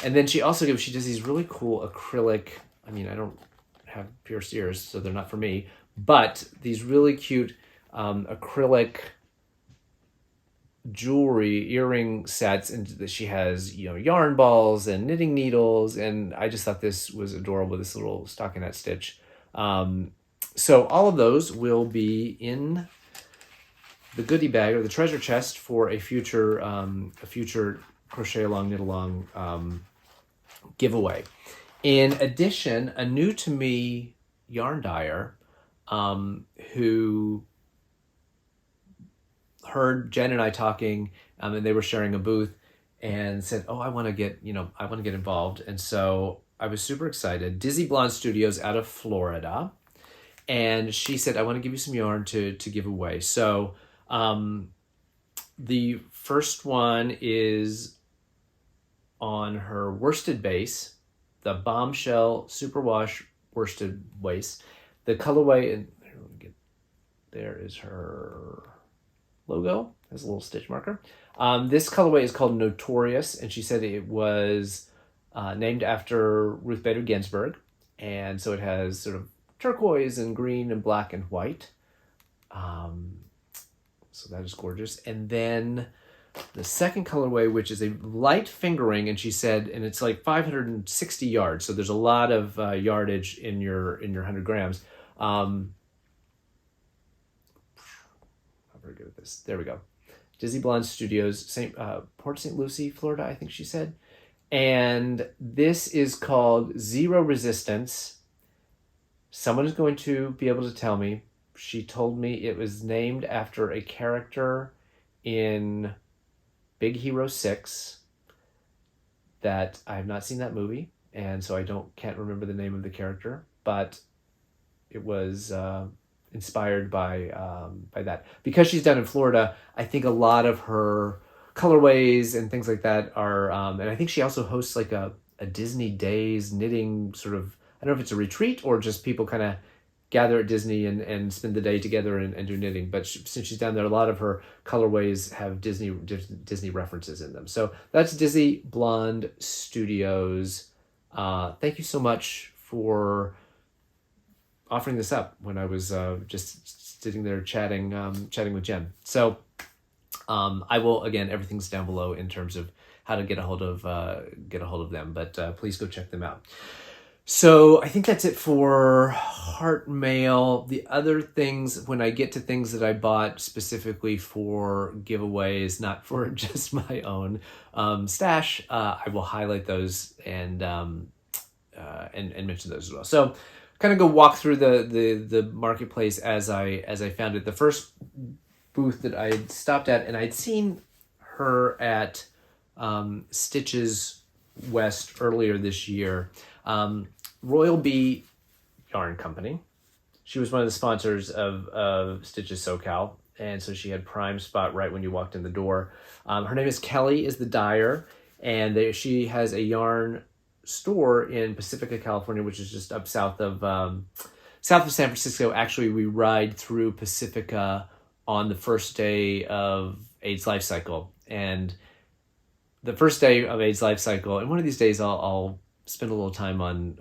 And then she does these really cool acrylic, I don't have pierced ears, so they're not for me, but these really cute acrylic jewelry earring sets, and that she has yarn balls and knitting needles, and I just thought this was adorable, this little stockinette stitch. So all of those will be in the goodie bag or the treasure chest for a future Crochetalong, Knitalong giveaway. In addition, a new to me yarn dyer who heard Jen and I talking, and they were sharing a booth, and said, "Oh, I want to get involved." And so I was super excited. Dizzy Blonde Studios out of Florida, and she said, "I want to give you some yarn to give away." So the first one is on her worsted base, the Bombshell Superwash worsted waist. The colorway, and there is her logo, has a little stitch marker. This colorway is called Notorious, and she said it was named after Ruth Bader Ginsburg. And so it has sort of turquoise and green and black and white. So that is gorgeous. And then the second colorway, which is a light fingering, and she said, and it's like 560 yards. So there's a lot of yardage in your 100 grams. I'm not very good at this. There we go. Dizzy Blonde Studios, Port St. Lucie, Florida, I think she said. And this is called Zero Resistance. Someone is going to be able to tell me. She told me it was named after a character in Big Hero 6 that I have not seen that movie, and so I can't remember the name of the character, but it was inspired by that. Because she's down in Florida, I think a lot of her colorways and things like that are, and I think she also hosts like a Disney Days knitting sort of, I don't know if it's a retreat or just people kind of gather at Disney and spend the day together and do knitting. But since she's down there, a lot of her colorways have Disney references in them. So that's Dizzy Blonde Studios. Thank you so much for offering this up when I was just sitting there chatting with Jen. So I will, again, everything's down below in terms of how to get a hold of them, but please go check them out. So I think that's it for heart mail. The other things, when I get to things that I bought specifically for giveaways, not for just my own stash, I will highlight those and mention those as well. So kind of go walk through the marketplace as I found it. The first booth that I had stopped at, and I'd seen her at Stitches West earlier this year. Royal Bee Yarn Company. She was one of the sponsors of Stitches SoCal, and so she had prime spot right when you walked in the door. Her name is Kelly is the Dyer, and she has a yarn store in Pacifica, California, which is just up south of San Francisco. Actually, we ride through Pacifica on the first day of AIDS Lifecycle, and the first day of AIDS Lifecycle, and one of these days I'll spend a little time on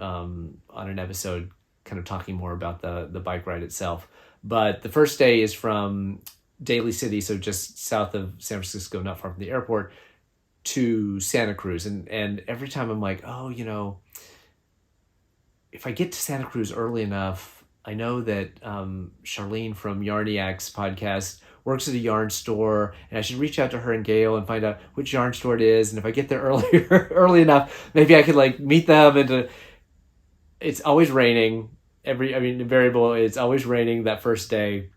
an episode kind of talking more about the bike ride itself. But the first day is from Daly City, so just south of San Francisco, not far from the airport, to Santa Cruz. And every time I'm like, oh, if I get to Santa Cruz early enough, I know that Charlene from Yarniac's podcast works at a yarn store, and I should reach out to her and Gail and find out which yarn store it is. And if I get there early enough, maybe I could like meet them. And it's always raining. Invariable. It's always raining that first day,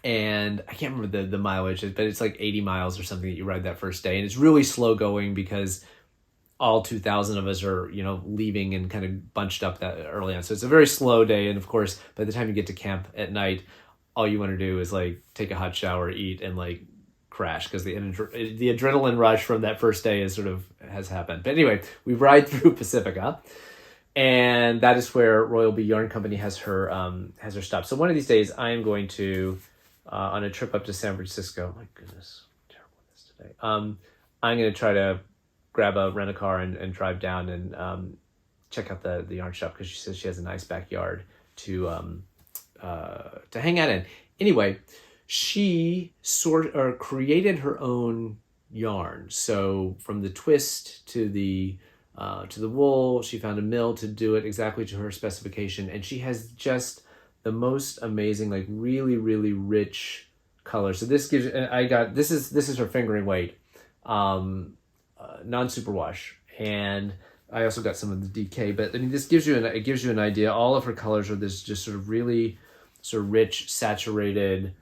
and I can't remember the mileage, but it's like 80 miles or something that you ride that first day, and it's really slow going because all 2,000 of us are leaving and kind of bunched up that early on. So it's a very slow day, and of course, by the time you get to camp at night, all you want to do is like take a hot shower, eat, and like crash because the adrenaline rush from that first day has happened. But anyway, we ride through Pacifica, and that is where Royal Bee Yarn Company has her stop. So one of these days, I am going to on a trip up to San Francisco. My goodness, I'm terrible at this today. I'm going to try to grab a rent-a-car and drive down and check out the yarn shop because she says she has a nice backyard to hang out in. Anyway, she created her own yarn. So from the twist to the wool, she found a mill to do it exactly to her specification, and she has just the most amazing, like really, really rich color. So this gives, and this is her fingering weight, non-superwash, and I also got some of the DK. But I mean, this gives you an idea. All of her colors are this just sort of really sort of rich, saturated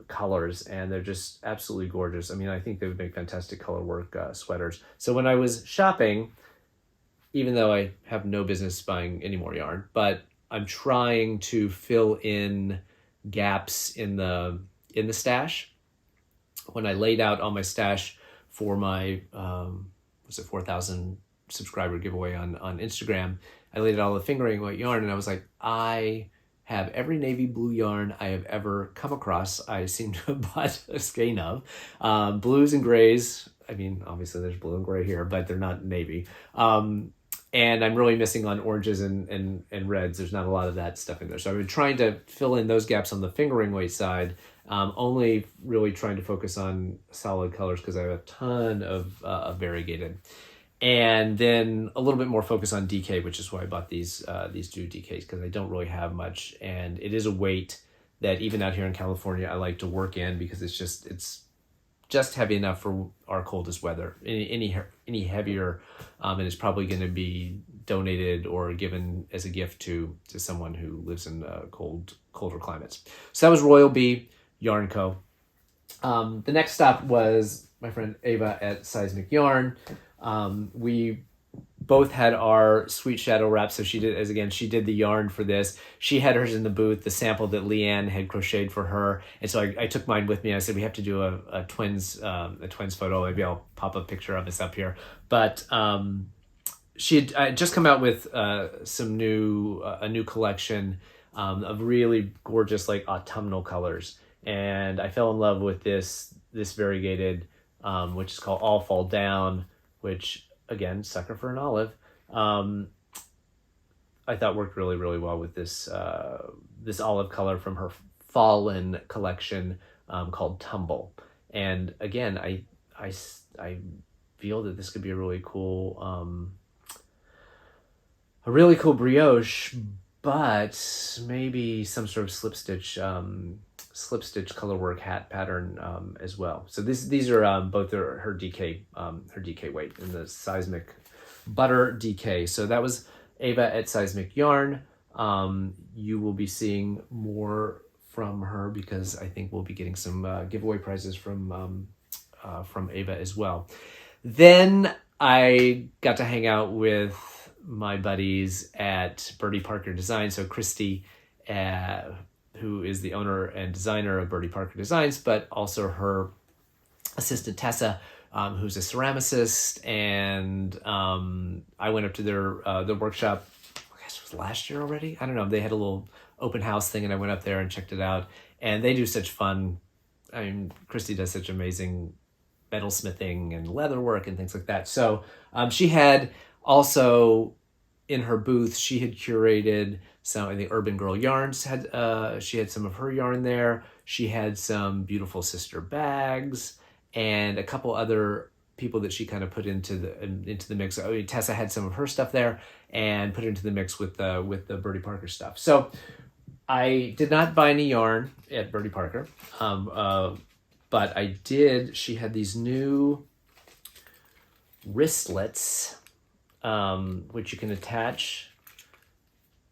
colors, and they're just absolutely gorgeous. I mean, I think they would make fantastic color work sweaters. So when I was shopping, even though I have no business buying any more yarn, but I'm trying to fill in gaps in the stash. When I laid out all my stash for my 4,000 subscriber giveaway on Instagram, I laid out all the fingering weight yarn, and I was like, I have every navy blue yarn I have ever come across. I seem to have bought a skein of blues and grays. I mean, obviously there's blue and gray here, but they're not navy. And I'm really missing on oranges and reds. There's not a lot of that stuff in there. So I've been trying to fill in those gaps on the fingering weight side, only really trying to focus on solid colors because I have a ton of variegated. And then a little bit more focus on DK, which is why I bought these two DKs, because I don't really have much. And it is a weight that even out here in California, I like to work in because it's just heavy enough for our coldest weather. Any heavier, and it's probably going to be donated or given as a gift to someone who lives in colder climates. So that was Royal Bee Yarn Co. The next stop was my friend Ava at Seismic Yarn. We both had our sweet shadow wrap. So she did the yarn for this. She had hers in the booth, the sample that Leanne had crocheted for her. And so I took mine with me. I said, we have to do a twins photo. Maybe I'll pop a picture of us up here. But she had just come out with a new collection of really gorgeous, like, autumnal colors. And I fell in love with this variegated, which is called All Fall Down, which, again, sucker for an olive. I thought worked really, really well with this olive color from her Fallen collection called Tumble. And again, I feel that this could be a really cool brioche, but maybe some sort of slip stitch colorwork hat pattern as well. So these are both her DK weight in the Seismic Butter DK. So that was Ava at Seismic Yarn. You will be seeing more from her because I think we'll be getting some giveaway prizes from Ava as well. Then I got to hang out with my buddies at Birdie Parker Design. So Christy, who is the owner and designer of Birdie Parker Designs, but also her assistant Tessa, who's a ceramicist. And I went up to their workshop, I guess it was last year already. I don't know. They had a little open house thing and I went up there and checked it out. And they do such fun, Christy does such amazing metalsmithing and leather work and things like that. So she had also in her booth, she had curated some of the Urban Girl yarns. She had some of her yarn there. She had some beautiful sister bags and a couple other people that she kind of put into the mix. Tessa had some of her stuff there and put it into the mix with the Birdie Parker stuff. So I did not buy any yarn at Birdie Parker, but I did. She had these new wristlets, which you can attach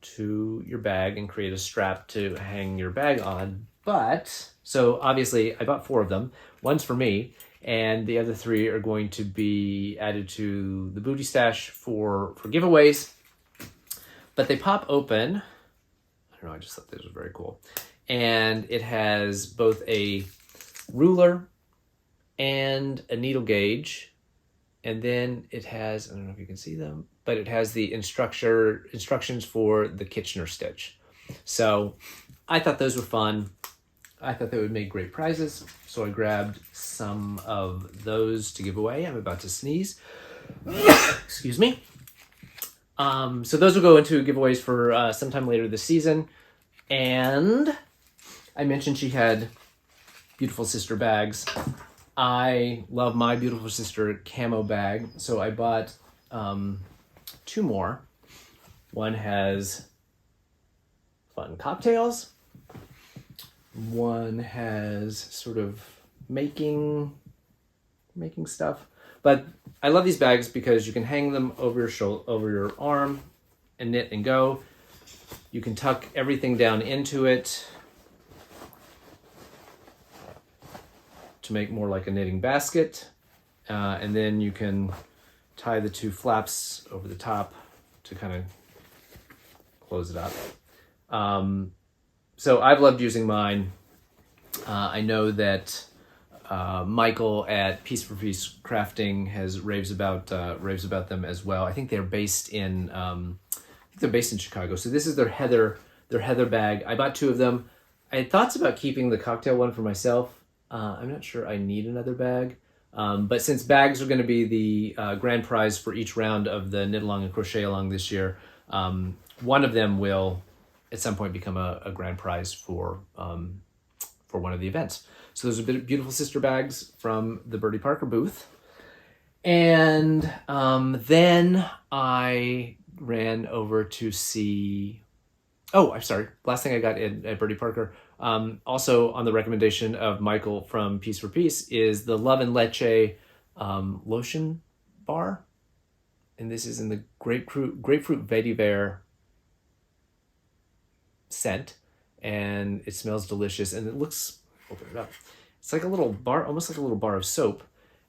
to your bag and create a strap to hang your bag on. But, so obviously I bought 4 of them. One's for me, and the other 3 are going to be added to the booty stash for giveaways. But they pop open. I don't know, I just thought this was very cool. And it has both a ruler and a needle gauge. And then it has, I don't know if you can see them, but it has the instructions for the Kitchener stitch. So I thought those were fun. I thought they would make great prizes. So I grabbed some of those to give away. I'm about to sneeze. Excuse me. So those will go into giveaways for sometime later this season. And I mentioned she had beautiful sister bags. I love my beautiful sister camo bag, so I bought 2 more. One has fun cocktails. One has sort of making stuff. But I love these bags because you can hang them over your shoulder, over your arm, and knit and go. You can tuck everything down into it to make more like a knitting basket. And then you can tie the 2 flaps over the top to kind of close it up. So I've loved using mine. I know that Michael at Piece for Piece Crafting has raves about them as well. I think they're based in Chicago. So this is their Heather bag. I bought 2 of them. I had thoughts about keeping the cocktail one for myself. I'm not sure I need another bag. But since bags are going to be the grand prize for each round of the Knitalong and Crochetalong this year, one of them will at some point become a grand prize for one of the events. So those are beautiful sister bags from the Birdie Parker booth. And then I ran over to see... Oh, I'm sorry. Last thing I got at Birdie Parker, also on the recommendation of Michael from Piece for Piece, is the Love and Leche lotion bar. And this is in the grapefruit vetiver scent. And it smells delicious. And it looks, open it up. It's like a little bar, almost like a little bar of soap.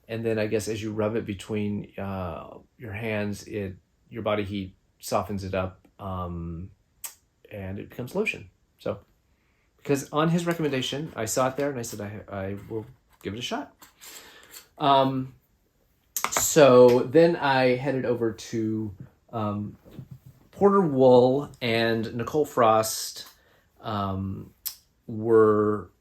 And then I guess as you rub it between your hands, it your body heat softens it up, and it becomes lotion. So, because on his recommendation, I saw it there and I said, I will give it a shot. So then I headed over to Porter Wool and Nicole Frost were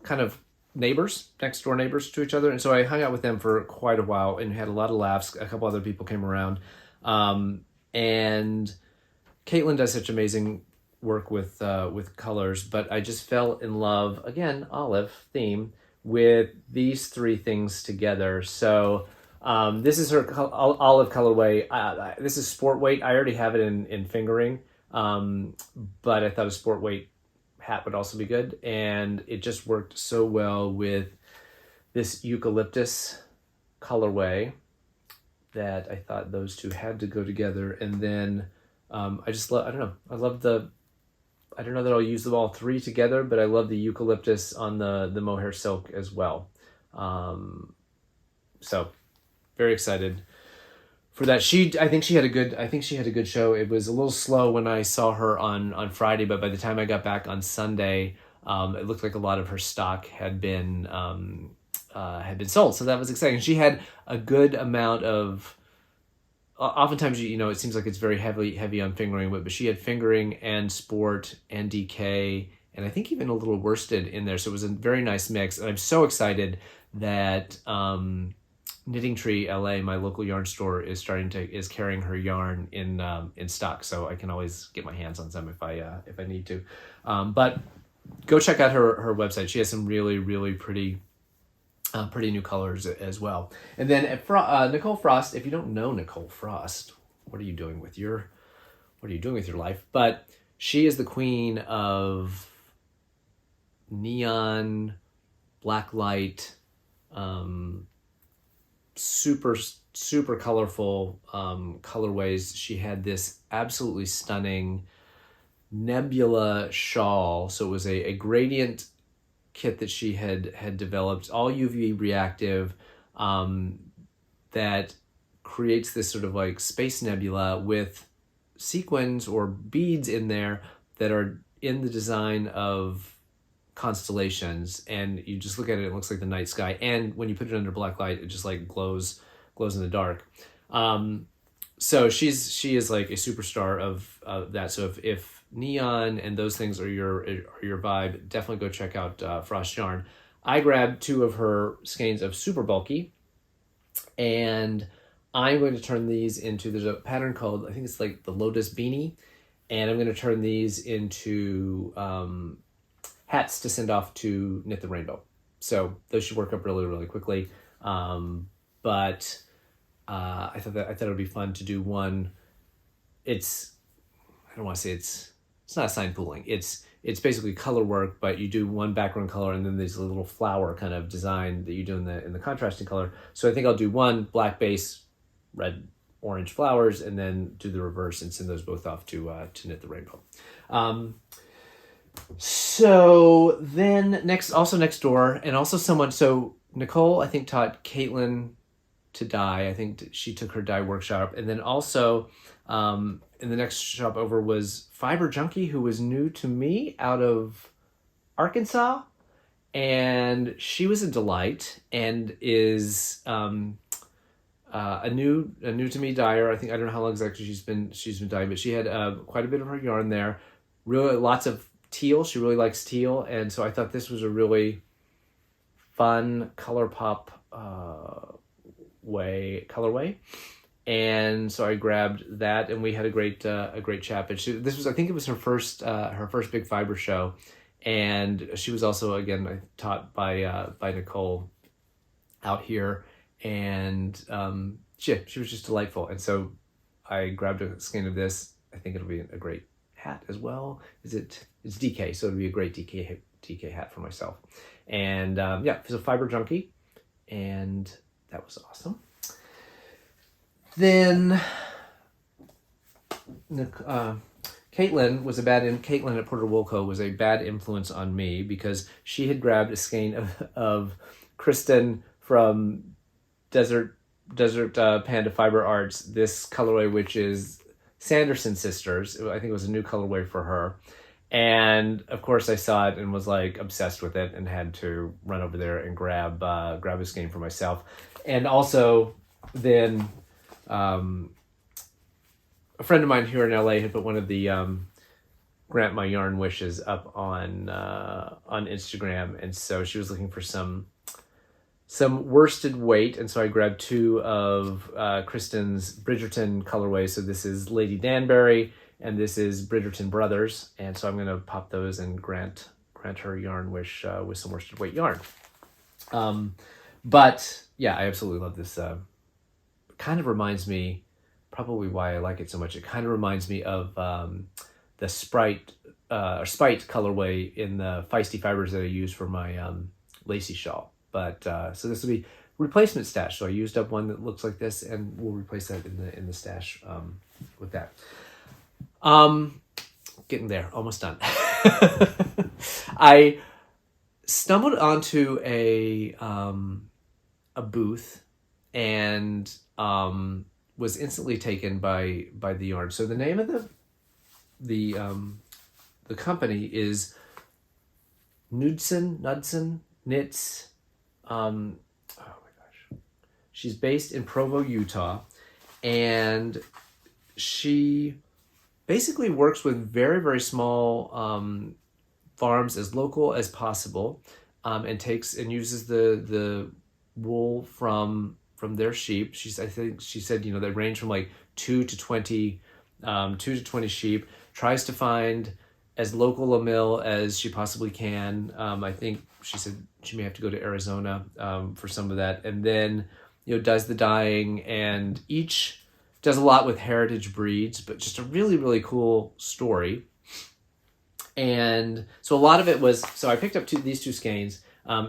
kind of neighbors, next door neighbors to each other. And so I hung out with them for quite a while and had a lot of laughs. A couple other people came around. And Caitlin does such amazing work with colors, but I just fell in love, again, olive theme, with these three things together. So this is her olive colorway. This is sport weight. I already have it in fingering, but I thought a sport weight hat would also be good. And it just worked so well with this eucalyptus colorway that I thought those two had to go together. And then I just love, I don't know, I love I don't know that I'll use them all three together, but I love the eucalyptus on the mohair silk as well. So very excited for that. I think she had a good show. It was a little slow when I saw her on Friday, but by the time I got back on Sunday, it looked like a lot of her stock had been sold. So that was exciting. She had a good amount of, oftentimes, it seems like it's very heavy on fingering, but she had fingering and sport and DK, and I think even a little worsted in there. So it was a very nice mix. And I'm so excited that Knitting Tree LA, my local yarn store, is carrying her yarn in stock. So I can always get my hands on some if I need to. But go check out her website. She has some really, really pretty new colors as well. And then at Nicole Frost, if you don't know Nicole Frost, what are you doing with your life? But she is the queen of neon, black light, super, super colorful colorways. She had this absolutely stunning nebula shawl. So it was a gradient kit that she had developed, all UV reactive, that creates this sort of like space nebula with sequins or beads in there that are in the design of constellations, and you just look at it, it looks like the night sky, and when you put it under black light, it just like glows in the dark. So she is like a superstar of that. So if neon and those things are your vibe, definitely go check out Frost Yarn. I grabbed 2 of her skeins of super bulky, and I'm going to turn these into, there's a pattern called, I think it's like the Lotus Beanie, and I'm going to turn these into hats to send off to Knit the Rainbow. So those should work up really, really quickly. But I thought it would be fun to do one. I don't want to say it's not sign pooling. It's basically color work, but you do one background color and then there's a little flower kind of design that you do in the contrasting color. So I think I'll do one black base, red, orange flowers, and then do the reverse and send those both off to Knit the Rainbow. So then next door, and also so Nicole, I think, taught Caitlin to dye. I think she took her dye workshop. And then also in the next shop over was Fiber Junkie, who was new to me out of Arkansas. And she was a delight and is a new to me dyer. I don't know how long exactly she's been dyeing, but she had quite a bit of her yarn there. Really lots of teal. She really likes teal, and so I thought this was a really fun color pop colorway, and so I grabbed that, and we had a great chat. But I think it was her first big fiber show, and she was also again taught by Nicole out here, and she was just delightful, and so I grabbed a skein of this. I think it'll be a great hat as well. It's DK, so it'll be a great DK hat for myself. And so Fiber Junkie, and that was awesome. Then Caitlin at Porter Wool Co. was a bad influence on me because she had grabbed a skein of Kristen from Desert Panda Fiber Arts, this colorway, which is Sanderson sisters. I think it was a new colorway for her. And of course I saw it and was like obsessed with it and had to run over there and grab a skein for myself. And also then a friend of mine here in LA had put one of the Grant My Yarn Wishes up on Instagram, and so she was looking for some worsted weight, and so I grabbed 2 of Kristen's Bridgerton colorways. So this is Lady Danbury, and this is Bridgerton Brothers, and so I'm going to pop those and grant her yarn wish with some worsted weight yarn. But yeah, I absolutely love this. Kind of reminds me, probably why I like it so much. It kind of reminds me of the Spite colorway in the Feisty Fibers that I use for my lacy shawl. But so this will be replacement stash. So I used up one that looks like this, and we'll replace that in the stash with that. Getting there, almost done. I stumbled onto a booth and was instantly taken by the yarn. So the name of the company is Knudsen Knits. Oh my gosh, she's based in Provo, Utah, and she basically works with very, very small farms, as local as possible, and takes and uses the wool from their sheep. I think she said, they range from like 2 to 20 sheep. Tries to find as local a mill as she possibly can. I think she said she may have to go to Arizona for some of that, and then does the dyeing, and each does a lot with heritage breeds, but just a really, really cool story. And so a lot of it was, so I picked up these 2 skeins.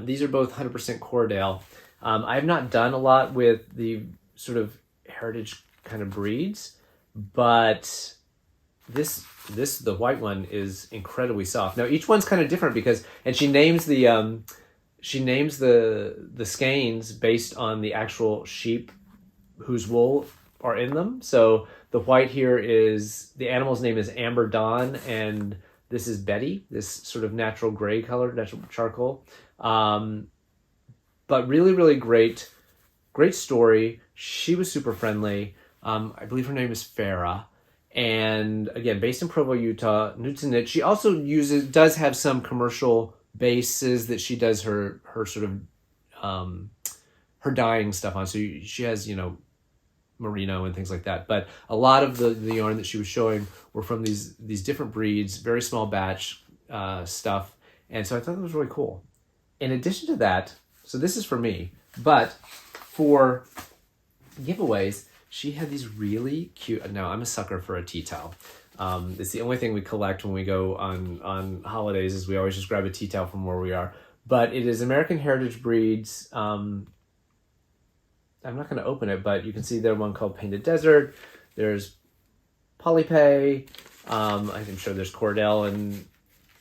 These are both 100% Cordell. I have not done a lot with the sort of heritage kind of breeds, but the white one is incredibly soft. Now each one's kind of different and she names the skeins based on the actual sheep whose wool are in them. So the white here the animal's name is Amber Dawn, and this is Betty, this sort of natural gray color, natural charcoal. But really, really great story. She was super friendly. I believe her name is Farah. And again, based in Provo, Utah, Knudsen Knit. She also does have some commercial bases that she does her sort of her dyeing stuff on. So she has, merino and things like that. But a lot of the yarn that she was showing were from these different breeds, very small batch stuff. And so I thought that was really cool. In addition to that, so this is for me, but for giveaways, she had these really cute, now I'm a sucker for a tea towel. It's the only thing we collect when we go on holidays, is we always just grab a tea towel from where we are. But it is American Heritage Breeds. I'm not going to open it, but you can see there's one called Painted Desert. There's Polypay. I'm sure there's Cordell and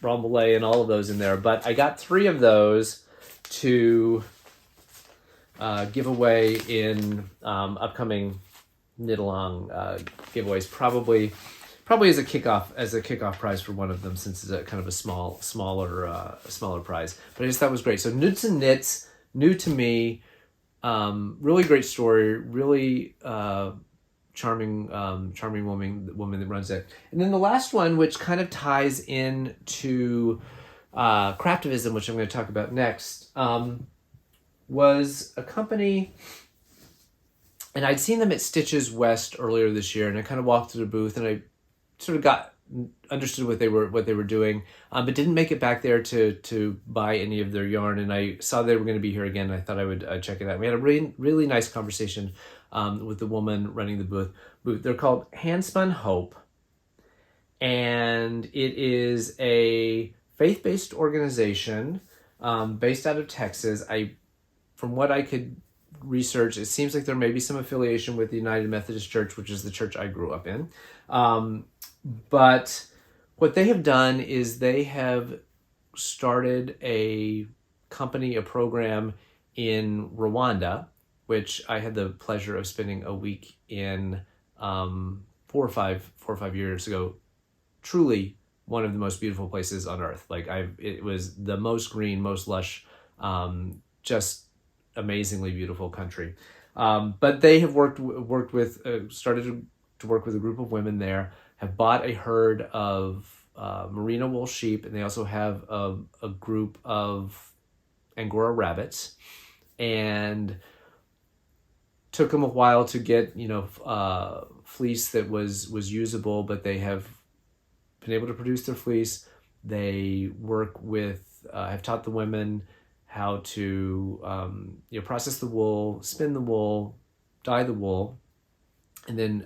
Rambouillet and all of those in there. But I got 3 of those to give away in upcoming Knitalong giveaways. Probably as a kickoff prize for one of them, since it's a kind of a smaller prize. But I just thought it was great. So Knudsen Knits, new to me. Really great story, really charming woman that runs it. And then the last one, which kind of ties in to craftivism, which I'm going to talk about next, was a company, and I'd seen them at Stitches West earlier this year, and I kind of walked through the booth, and I sort of understood what they were doing, but didn't make it back there to buy any of their yarn. And I saw they were going to be here again, and I thought I would check it out. We had a really, really nice conversation with the woman running the booth. They're called Handspun Hope, and it is a faith-based organization based out of Texas. From what I could research, it seems like there may be some affiliation with the United Methodist Church, which is the church I grew up in. But what they have done is they have started a program in Rwanda, which I had the pleasure of spending a week in 4 or 5 years ago, truly one of the most beautiful places on earth. Like it was the most green, most lush, just amazingly beautiful country. But they have started to work with a group of women there, have bought a herd of merino wool sheep, and they also have a group of Angora rabbits, and took them a while to get fleece that was usable, but they have been able to produce their fleece. They have taught the women how to process the wool, spin the wool, dye the wool, and then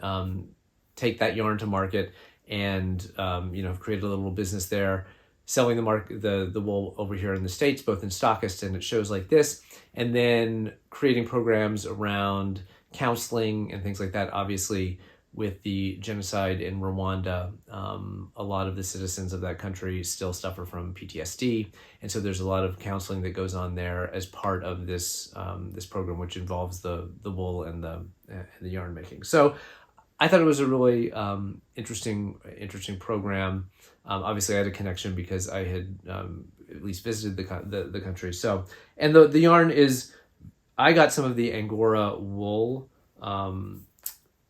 take that yarn to market, and have created a little business there, selling the wool over here in the States, both in stockists and at shows like this, and then creating programs around counseling and things like that. Obviously, with the genocide in Rwanda, a lot of the citizens of that country still suffer from PTSD, and so there's a lot of counseling that goes on there as part of this program, which involves the wool and the yarn making. So I thought it was a really interesting program. Obviously, I had a connection because I had at least visited the country. So, and the yarn is, I got some of the Angora wool.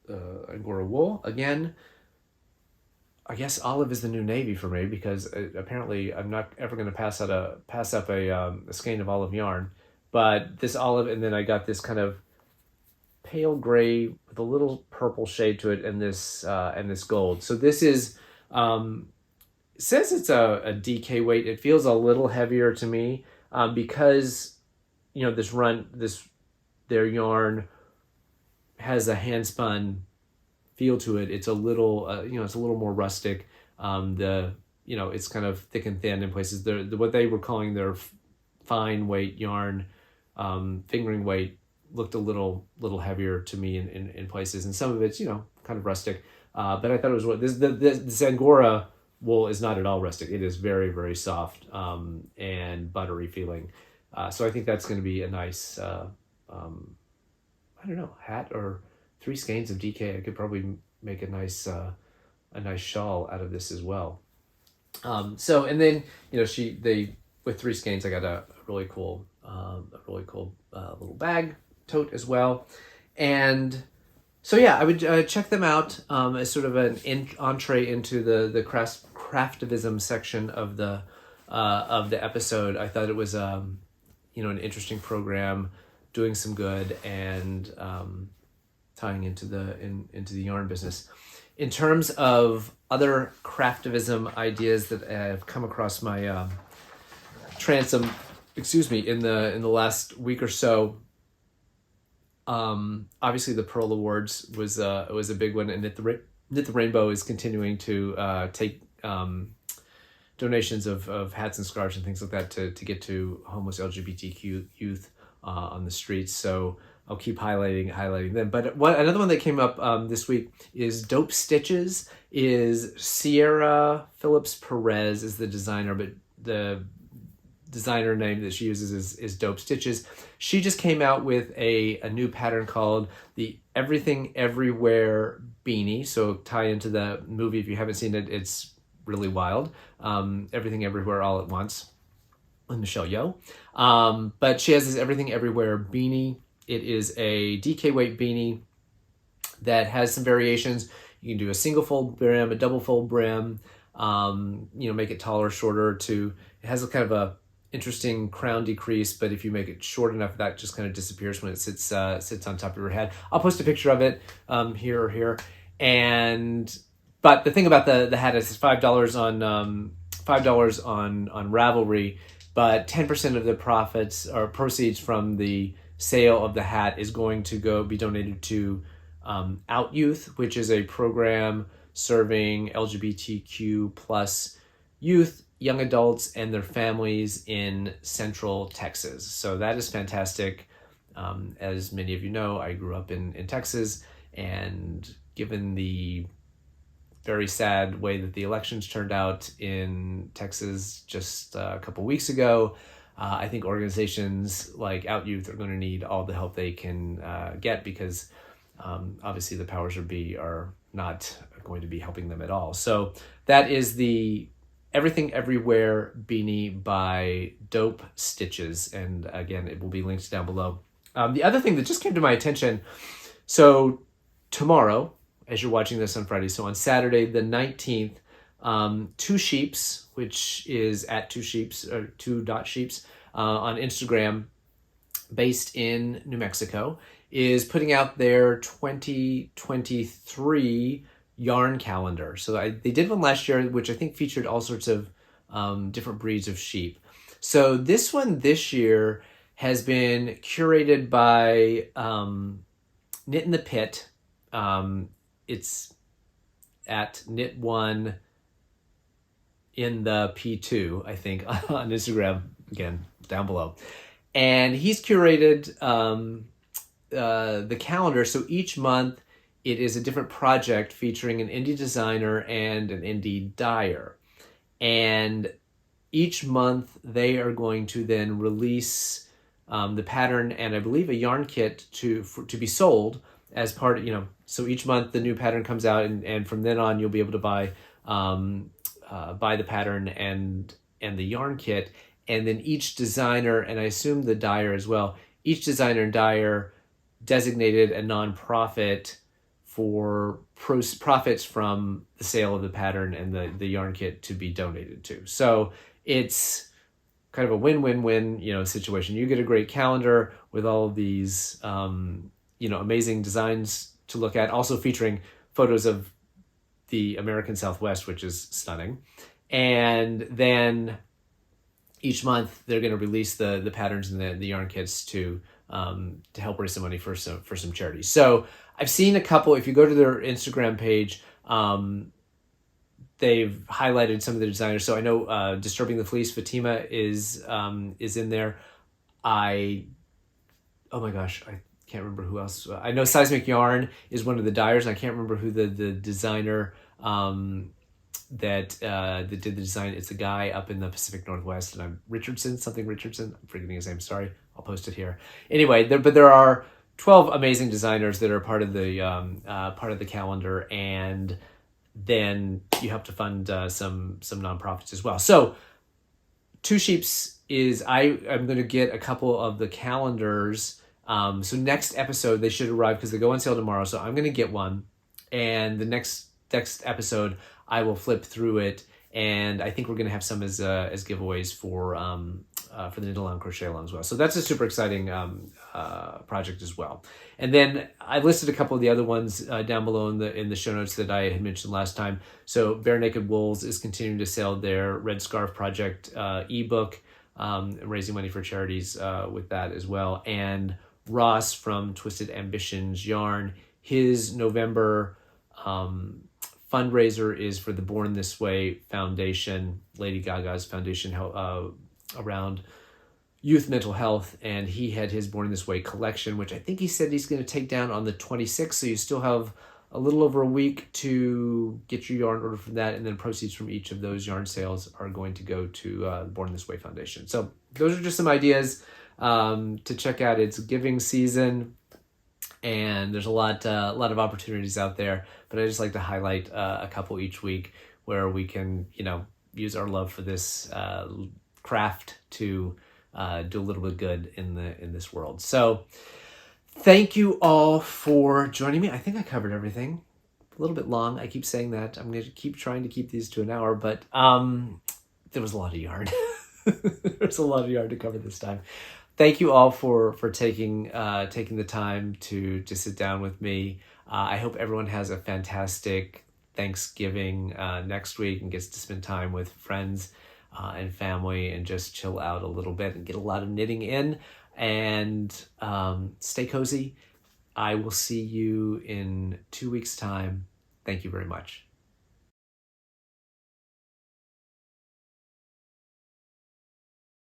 Angora wool again. I guess olive is the new navy for me, because apparently I'm not ever going to pass up a skein of olive yarn. But this olive, and then I got this kind of pale gray with a little purple shade to it, and this gold. So this is it says it's a DK weight. It feels a little heavier to me because their yarn has a hand spun feel to it. It's a little it's a little more rustic. It's kind of thick and thin in places. What they were calling their fine weight yarn, fingering weight, looked a little heavier to me in places, and some of it's kind of rustic. But I thought it was this Angora wool is not at all rustic. It is very, very soft and buttery feeling. So I think that's going to be a nice hat or 3 skeins of DK. I could probably make a nice shawl out of this as well. And then with 3 skeins, I got a really cool little bag tote as well. And so I would check them out as sort of an entree into the craftivism section of the episode. I thought it was an interesting program, doing some good, and tying into the yarn business. In terms of other craftivism ideas that have come across my transom, in the last week or so, obviously the Pearl Awards was a big one, and Knit the Rainbow is continuing to take donations of hats and scarves and things like that to get to homeless LGBTQ youth on the streets. So I'll keep highlighting them. But another one that came up this week is Dope Stitches. Is Sierra Phillips Perez is the designer, but the designer name that she uses is Dope Stitches. She just came out with a new pattern called the Everything Everywhere Beanie. So tie into the movie if you haven't seen it. It's really wild. Everything Everywhere All at Once with Michelle Yeoh. But she has this Everything Everywhere beanie. It is a DK weight beanie that has some variations. You can do a single fold brim, a double fold brim, make it taller, shorter. It has a kind of a interesting crown decrease, but if you make it short enough, that just kind of disappears when it sits on top of your head. I'll post a picture of it here or here. But the thing about the hat is it's $5 on Ravelry, but 10% of the profits or proceeds from the sale of the hat is going to be donated to Out Youth, which is a program serving LGBTQ plus youth, young adults, and their families in Central Texas. So that is fantastic. As many of you know, I grew up in Texas, and given the very sad way that the elections turned out in Texas just a couple weeks ago, I think organizations like Out Youth are going to need all the help they can get, because obviously the powers that be are not going to be helping them at all. So that is the Everything Everywhere beanie by Dope Stitches. And again, it will be linked down below. The other thing that just came to my attention, so tomorrow, as you're watching this on Friday, so on Saturday the 19th, Two Sheeps, which is at Two Sheeps, or Two.Sheeps on Instagram, based in New Mexico, is putting out their 2023 yarn calendar. So they did one last year, which I think featured all sorts of different breeds of sheep. So this one this year has been curated by Knit in the Pit. It's at Knit1 in the P2, I think, on Instagram, again, down below. And he's curated the calendar. So each month it is a different project featuring an indie designer and an indie dyer. And each month they are going to then release the pattern and I believe a yarn kit to be sold as part of, so each month the new pattern comes out, and from then on you'll be able to buy the pattern and the yarn kit. And then each designer, and I assume the dyer as well, each designer and dyer designated a nonprofit for profits from the sale of the pattern and the yarn kit to be donated to. So it's kind of a win-win-win, situation. You get a great calendar with all of these, amazing designs to look at, also featuring photos of the American Southwest, which is stunning. And then each month they're going to release the patterns and the yarn kits to help raise some money for some charities. So I've seen a couple. If you go to their Instagram page, they've highlighted some of the designers. So I know Disturbing the Fleece, Fatima is in there. Oh my gosh, I can't remember who else. I know Seismic Yarn is one of the dyers, and I can't remember who the designer that did the design. It's a guy up in the Pacific Northwest, and I'm Richardson. I'm forgetting his name. Sorry, I'll post it here. Anyway, there are 12 amazing designers that are part of the calendar, and then you have to fund some nonprofits as well. So Two Sheeps is I'm going to get a couple of the calendars. So next episode they should arrive because they go on sale tomorrow. So I'm going to get one, and the next episode I will flip through it, and I think we're going to have some as giveaways for the Knitalong Crochetalong as well. So that's a super exciting project as well. And then I listed a couple of the other ones down below in the show notes that I had mentioned last time. So Bare Naked Wools is continuing to sell their Red Scarf Project ebook, raising money for charities with that as well. And Ross from Twisted Ambitions Yarn, his November fundraiser is for the Born This Way Foundation, Lady Gaga's foundation around youth mental health, and he had his Born This Way collection, which I think he said he's going to take down on the 26th, so you still have a little over a week to get your yarn ordered from that, and then proceeds from each of those yarn sales are going to go to the Born This Way Foundation. So those are just some ideas to check out. It's giving season, and there's a lot of opportunities out there, but I just like to highlight a couple each week where we can use our love for this craft to do a little bit of good in this world. So thank you all for joining me. I think I covered everything. A little bit long. I keep saying that. I'm going to keep trying to keep these to an hour, but there was a lot of yarn. There's a lot of yarn to cover this time. Thank you all for taking the time to sit down with me. I hope everyone has a fantastic Thanksgiving next week and gets to spend time with friends and family and just chill out a little bit and get a lot of knitting in, and stay cozy. I will see you in 2 weeks' time. Thank you very much.